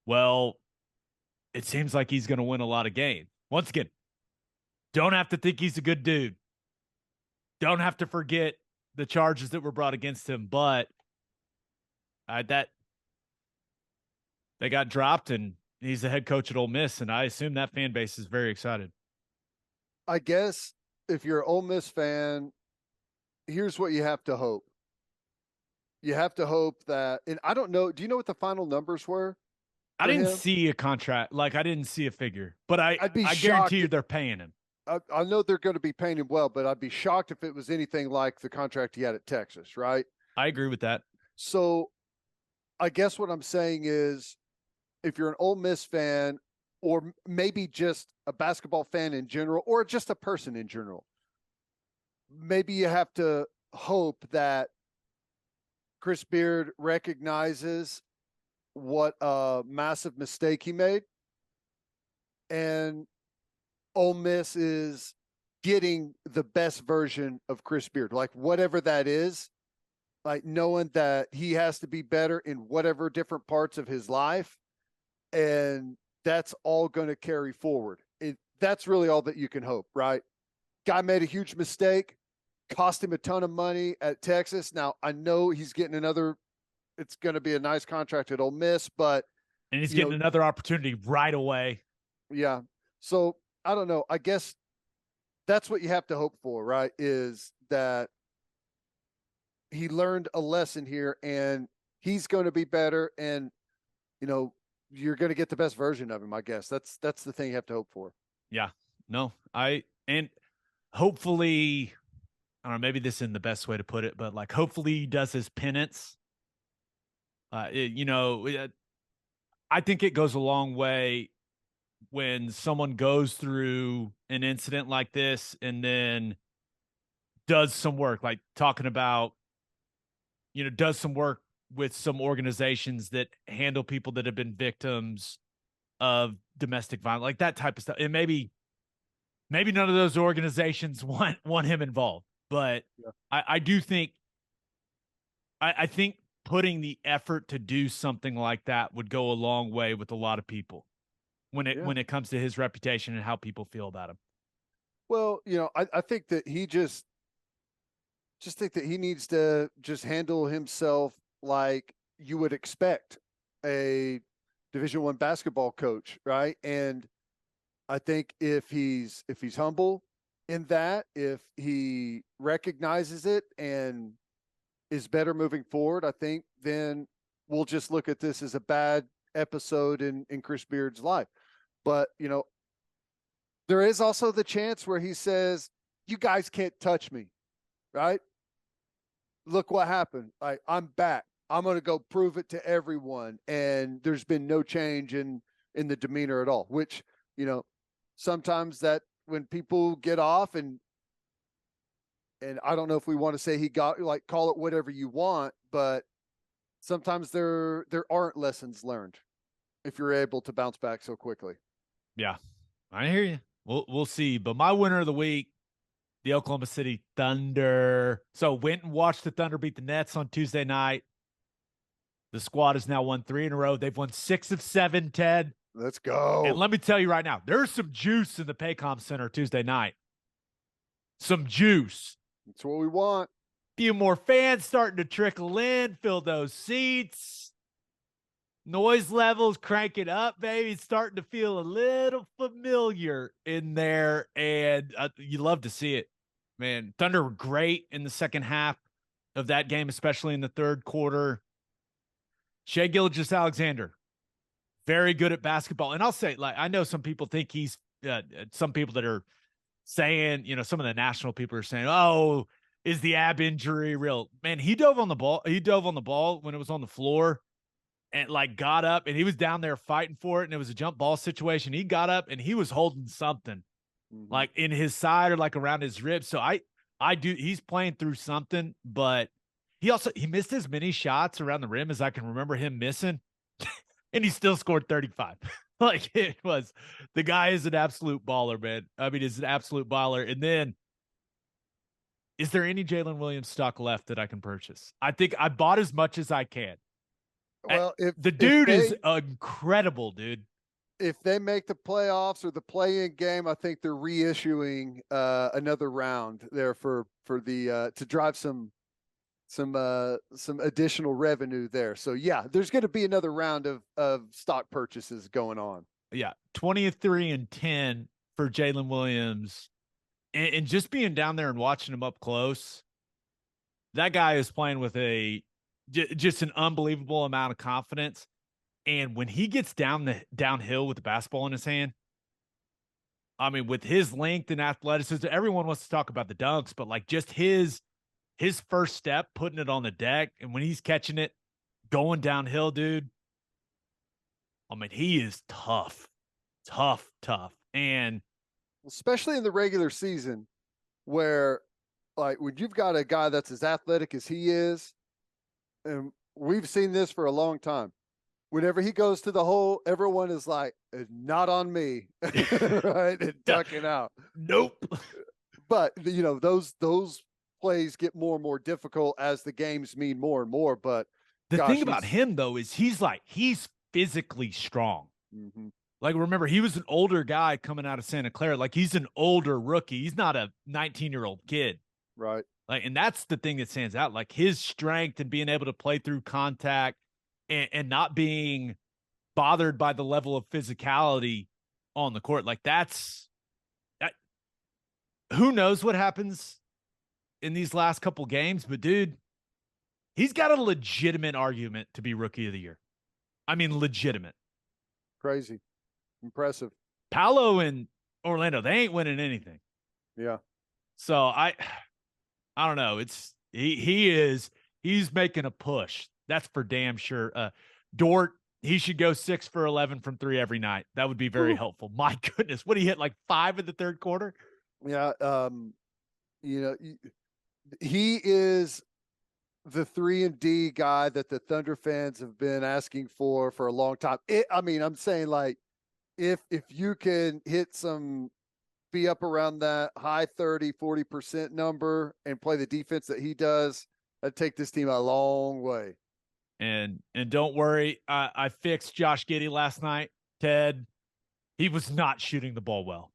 S1: well, it seems like he's going to win a lot of games. Once again, don't have to think he's a good dude. Don't have to forget the charges that were brought against him, but that they got dropped, and he's the head coach at Ole Miss, and I assume that fan base is very excited.
S2: I guess if you're an Ole Miss fan, here's what you have to hope. You have to hope that, and I don't know, do you know what the final numbers were?
S1: I didn't see a contract. Like, I didn't see a figure, but I guarantee you they're paying him.
S2: I know they're going to be paying him well, but I'd be shocked if it was anything like the contract he had at Texas, right?
S1: I agree with that.
S2: So I guess what I'm saying is, if you're an Ole Miss fan, or maybe just a basketball fan in general, or just a person in general, maybe you have to hope that Chris Beard recognizes what a massive mistake he made, and Ole Miss is getting the best version of Chris Beard, like whatever that is, like knowing that he has to be better in whatever different parts of his life, and that's all going to carry forward. That's really all that you can hope, right? Guy made a huge mistake, cost him a ton of money at Texas. Now, I know he's getting it's going to be a nice contract at Ole Miss, but.
S1: And he's getting another opportunity right away.
S2: Yeah. So I don't know. I guess that's what you have to hope for, right? Is that he learned a lesson here, and he's going to be better. And, you're going to get the best version of him, I guess. That's the thing you have to hope for.
S1: Yeah. No, and hopefully, I don't know, maybe this isn't the best way to put it, but like, hopefully he does his penance. I think it goes a long way when someone goes through an incident like this and then does some work, like talking about, does some work with some organizations that handle people that have been victims of domestic violence, like that type of stuff. And maybe none of those organizations want him involved, but yeah. I do think, I think putting the effort to do something like that would go a long way with a lot of people when it comes to his reputation and how people feel about him.
S2: Well, I think that he just think that he needs to just handle himself like you would expect a Division I basketball coach, right? And I think if he's humble in that, if he recognizes it and is better moving forward, I think then we'll just look at this as a bad episode in Chris Beard's life. But, there is also the chance where he says, you guys can't touch me, right? Look what happened. I'm back. I'm going to go prove it to everyone. And there's been no change in the demeanor at all, which, sometimes that when people get off and I don't know if we want to say he got, like, call it whatever you want, but sometimes there aren't lessons learned if you're able to bounce back so quickly.
S1: Yeah, I hear you. We'll see. But my winner of the week, the Oklahoma City Thunder. So went and watched the Thunder beat the Nets on Tuesday night. The squad has now won 3 in a row. They've won 6 of 7, Ted.
S2: Let's go.
S1: And let me tell you right now, there's some juice in the Paycom Center Tuesday night. Some juice.
S2: That's what we want.
S1: Few more fans starting to trickle in, fill those seats. Noise levels crank it up, baby. It's starting to feel a little familiar in there, and you love to see it, man. Thunder were great in the second half of that game, especially in the third quarter. Shai Gilgeous-Alexander, very good at basketball. And I'll say, like, I know some people think he's some people that are saying, some of the national people are saying, oh, is the ab injury real? Man, he dove on the ball. He dove on the ball when it was on the floor and, like, got up, and he was down there fighting for it, and it was a jump ball situation. He got up, and he was holding something, like, in his side or, like, around his ribs. So I do – he's playing through something, but he missed as many shots around the rim as I can remember him missing, and he still scored 35. Like, it was – the guy is an absolute baller, man. I mean, he's an absolute baller. And then, is there any Jalen Williams stock left that I can purchase? I think I bought as much as I can.
S2: Well,
S1: the dude is incredible, dude.
S2: If they make the playoffs or the play-in game, I think they're reissuing another round there for the to drive some additional revenue there. So yeah, there's going to be another round of stock purchases going on.
S1: Yeah, 23 and 10 for Jalen Williams, and just being down there and watching him up close, that guy is playing with just an unbelievable amount of confidence. And when he gets downhill with the basketball in his hand, I mean, with his length and athleticism, everyone wants to talk about the dunks, but, like, just his first step, putting it on the deck, and when he's catching it, going downhill, dude, I mean, he is tough. And
S2: especially in the regular season where, like, when you've got a guy that's as athletic as he is, and we've seen this for a long time. Whenever he goes to the hole, everyone is like, not on me, right? And ducking out.
S1: Nope.
S2: But, those plays get more and more difficult as the games mean more and more. But
S1: the thing about him, though, is he's physically strong.
S2: Mm-hmm.
S1: Like, remember, he was an older guy coming out of Santa Clara. Like, he's an older rookie. He's not a 19-year-old kid.
S2: Right.
S1: Like, and that's the thing that stands out. Like, his strength and being able to play through contact and not being bothered by the level of physicality on the court. Like, who knows what happens in these last couple games, but dude, He's got a legitimate argument to be rookie of the year. I mean, legitimate.
S2: Crazy. Impressive.
S1: Paolo and Orlando, they ain't winning anything.
S2: Yeah.
S1: So I don't know. He's making a push. That's for damn sure. Dort, he should go 6 for 11 from 3 every night. That would be very helpful. My goodness. What, he hit like 5 in the third quarter?
S2: Yeah. He is the 3-and-D guy that the Thunder fans have been asking for a long time. I'm saying, like, if you can be up around that high 30-40% number and play the defense that he does, that'd take this team a long way.
S1: And don't worry, I fixed Josh Giddey last night. Ted, he was not shooting the ball well.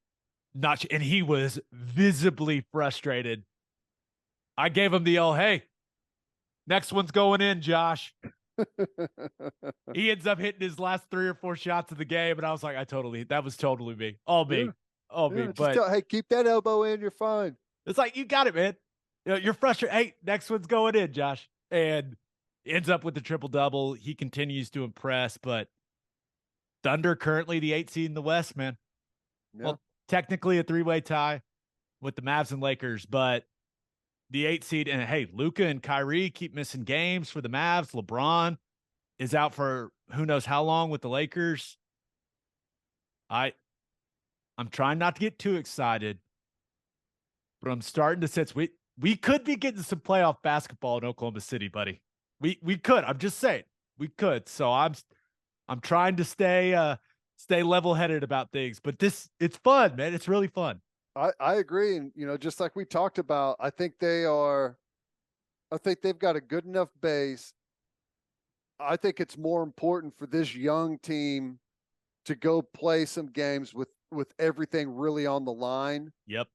S1: And he was visibly frustrated. I gave him the hey, next one's going in, Josh. He ends up hitting his last 3 or 4 shots of the game, and I was like, that was totally me. All me.
S2: Yeah.
S1: All me. But
S2: hey, keep that elbow in, you're fine.
S1: It's like, you got it, man. You're frustrated. Hey, next one's going in, Josh. And ends up with the triple-double. He continues to impress, but Thunder currently the 8 seed in the West, man. Yeah. Well, technically a 3-way tie with the Mavs and Lakers, but the 8 seed, and hey, Luka and Kyrie keep missing games for the Mavs. LeBron is out for who knows how long with the Lakers. I'm trying not to get too excited, but I'm starting to sense we could be getting some playoff basketball in Oklahoma City, buddy. We could. I'm just saying we could. So I'm trying to stay level-headed about things, but it's fun, man. It's really fun.
S2: I agree. And, just like we talked about, I think they've got a good enough base. I think it's more important for this young team to go play some games with everything really on the line.
S1: Yep.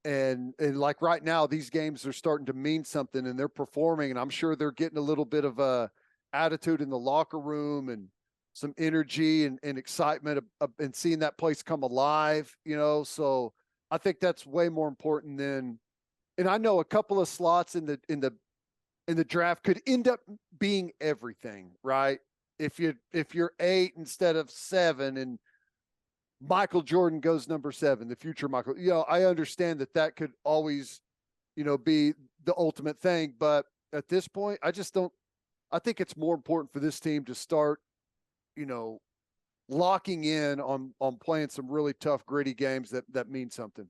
S2: And like right now, these games are starting to mean something, and they're performing, and I'm sure they're getting a little bit of a attitude in the locker room and some energy and excitement and seeing that place come alive, so I think that's way more important than, and I know a couple of slots in the draft could end up being everything, right? If you're 8 instead of 7 and Michael Jordan goes number 7, the future Michael, I understand that could always, be the ultimate thing. But at this point, I think it's more important for this team to start, locking in on playing some really tough, gritty games that mean something.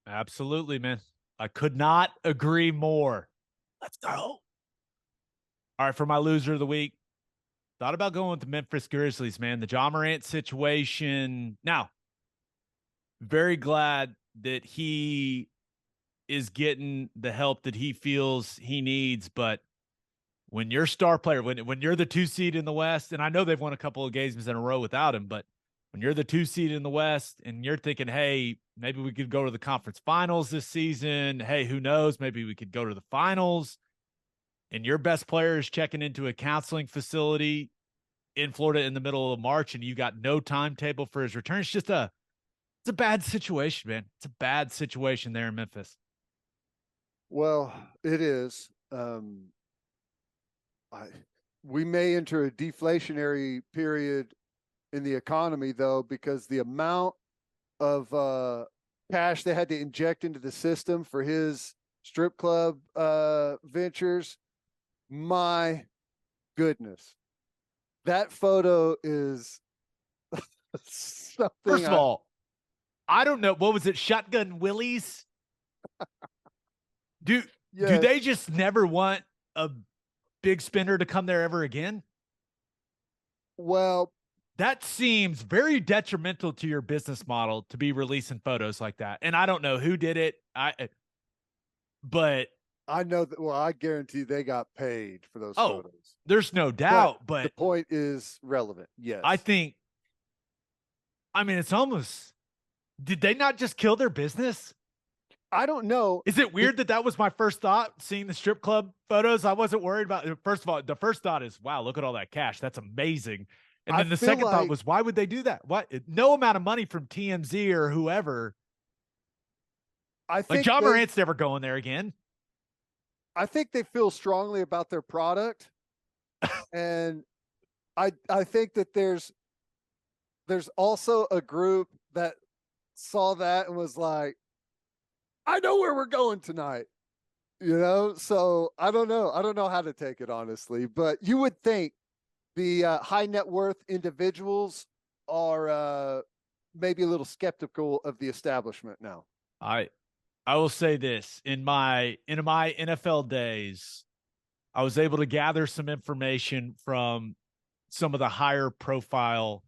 S1: Absolutely, man. I could not agree more. Let's go. All right, for my loser of the week, thought about going with the Memphis Grizzlies, man. The Ja Morant situation. Now, very glad that he is getting the help that he feels he needs, but when you're star player, when you're the 2 seed in the West, and I know they've won a couple of games in a row without him, but when you're the 2 seed in the West and you're thinking, hey, maybe we could go to the conference finals this season. Hey, who knows? Maybe we could go to the finals. And your best player is checking into a counseling facility in Florida in the middle of March, and you got no timetable for his return. It's a bad situation, man. It's a bad situation there in Memphis.
S2: Well, it is. We may enter a deflationary period in the economy, though, because the amount of cash they had to inject into the system for his strip club ventures, my goodness, that photo is something.
S1: First of all, I don't know. What was it? Shotgun Willies? Do they just never want a big spender to come there ever again?
S2: Well,
S1: that seems very detrimental to your business model to be releasing photos like that. And I don't know who did it. But
S2: I know that. Well, I guarantee they got paid for those photos.
S1: There's no doubt. But
S2: the point is relevant. Yes.
S1: It's almost, did they not just kill their business?
S2: I don't know.
S1: Is it weird that was my first thought, seeing the strip club photos? I wasn't worried about it. First of all, the first thought is, wow, look at all that cash. That's amazing. And then the second thought was, why would they do that? What? No amount of money from TMZ or whoever. I think Ja Morant's never going there again.
S2: I think they feel strongly about their product. And I think that there's also a group that saw that and was like, I know where we're going tonight. So I don't know. I don't know how to take it, honestly, but you would think the high net worth individuals are maybe a little skeptical of the establishment now.
S1: I will say this, in my NFL days, I was able to gather some information from some of the higher profile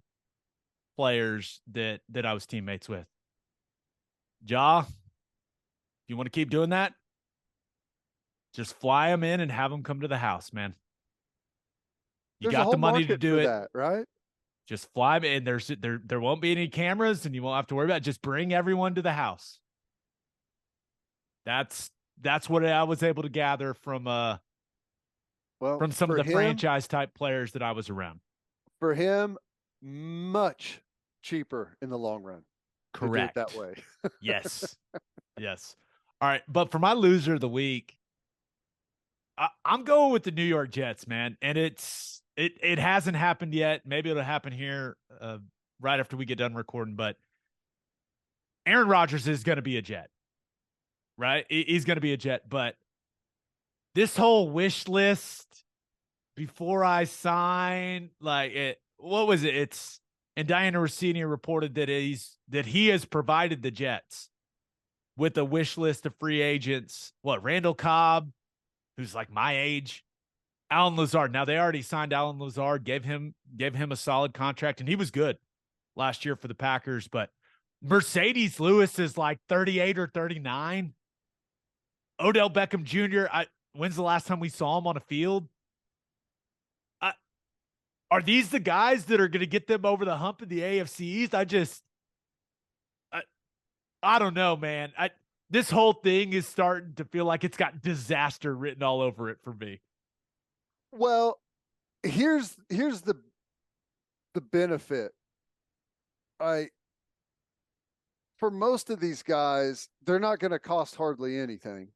S1: players that I was teammates with. Ja, you want to keep doing that? Just fly them in and have them come to the house, man. You got the money to do it.
S2: That, right?
S1: Just fly, and there won't be any cameras, and you won't have to worry about it. Just bring everyone to the house. That's what I was able to gather from some of the franchise type players that I was around.
S2: For him, much cheaper in the long run.
S1: Correct.
S2: To do it that way.
S1: Yes. Yes. All right. But for my loser of the week, I'm going with the New York Jets, man. And it hasn't happened yet. Maybe it'll happen here right after we get done recording. But Aaron Rodgers is going to be a Jet, right? He's going to be a Jet. But this whole wish list before I sign, what was it? And Diana Rossini reported that he has provided the Jets with a wish list of free agents. Randall Cobb, who's like my age, Alan Lazard. Now they already signed Alan Lazard, gave him a solid contract, and he was good last year for the Packers. But Mercedes Lewis is like 38 or 39. Odell Beckham Jr. When's the last time we saw him on a field? Are these the guys that are going to get them over the hump in the AFC East? I don't know, man. This whole thing is starting to feel like it's got disaster written all over it for me.
S2: Well, here's the benefit. For most of these guys, they're not going to cost hardly anything.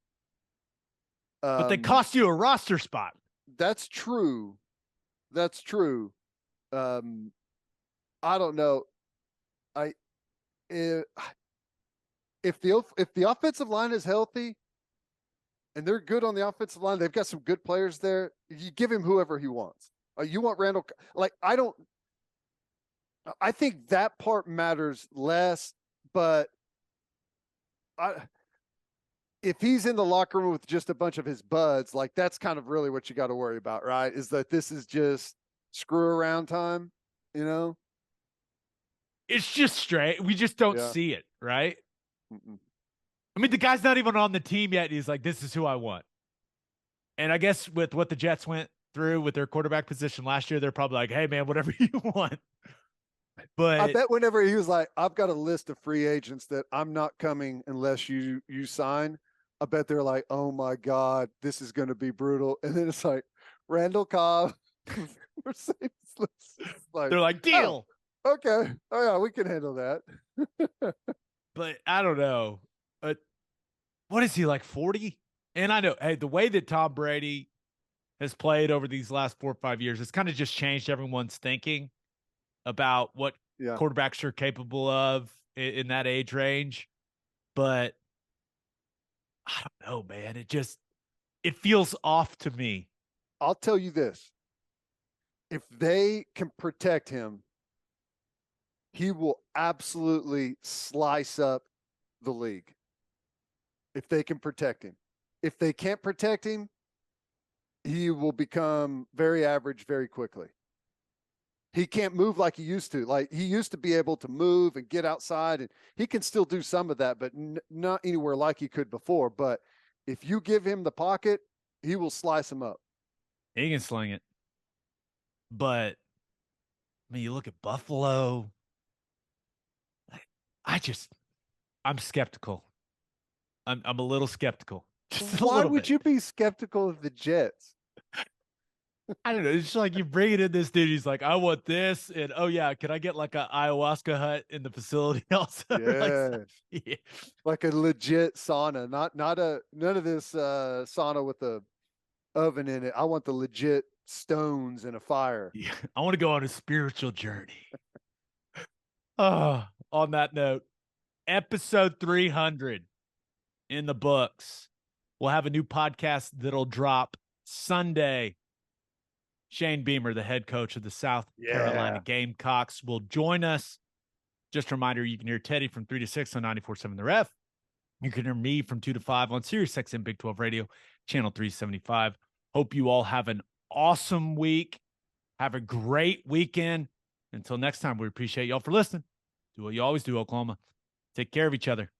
S1: But they cost you a roster spot.
S2: That's true. That's true. I don't know. If the offensive line is healthy and they're good on the offensive line, they've got some good players there. You give him whoever he wants. You want Randall? I think that part matters less. But if he's in the locker room with just a bunch of his buds, that's kind of really what you got to worry about, right? Is that this is just screw around time,
S1: It's just straight. We just don't see it, right?
S2: Mm-mm.
S1: I mean, the guy's not even on the team yet. He's like, this is who I want. And I guess with what the Jets went through with their quarterback position last year, they're probably like, hey, man, whatever you want. But
S2: I bet whenever he was like, I've got a list of free agents that I'm not coming unless you sign, I bet they're like, oh my God, this is going to be brutal. And then it's like Randall Cobb, Mercedes.
S1: They're like, deal.
S2: Oh, okay. Oh yeah, we can handle that.
S1: But I don't know. What is he, like 40? And I know, hey, the way that Tom Brady has played over these last 4 or 5 years, it's kind of just changed everyone's thinking about what quarterbacks are capable of in that age range. But I don't know, man. It feels off to me.
S2: I'll tell you this. If they can protect him, he will absolutely slice up the league. If they can protect him. If they can't protect him, he will become very average very quickly. He can't move like he used to. Like he used to be able to move and get outside, and he can still do some of that, but not anywhere like he could before. But if you give him the pocket, he will slice him up.
S1: He can sling it. But I mean, you look at Buffalo. I'm skeptical. I'm a little skeptical.
S2: Why would you be skeptical of the Jets?
S1: I don't know. It's just like you bring it in this dude. He's like, I want this. And oh, yeah. Can I get like a ayahuasca hut in the facility also?
S2: Yeah.
S1: Yeah.
S2: Like a legit sauna, none of this sauna with a oven in it. I want the legit stones and a fire.
S1: Yeah. I want to go on a spiritual journey. Oh, on that note, episode 300 in the books. We'll have a new podcast that'll drop Sunday. Shane Beamer, the head coach of the South Carolina Gamecocks, will join us. Just a reminder, you can hear Teddy from 3 to 6 on 94.7 The Ref. You can hear me from 2 to 5 on Sirius XM Big 12 Radio, channel 375. Hope you all have an awesome week. Have a great weekend. Until next time, we appreciate y'all for listening. Do what you always do, Oklahoma. Take care of each other.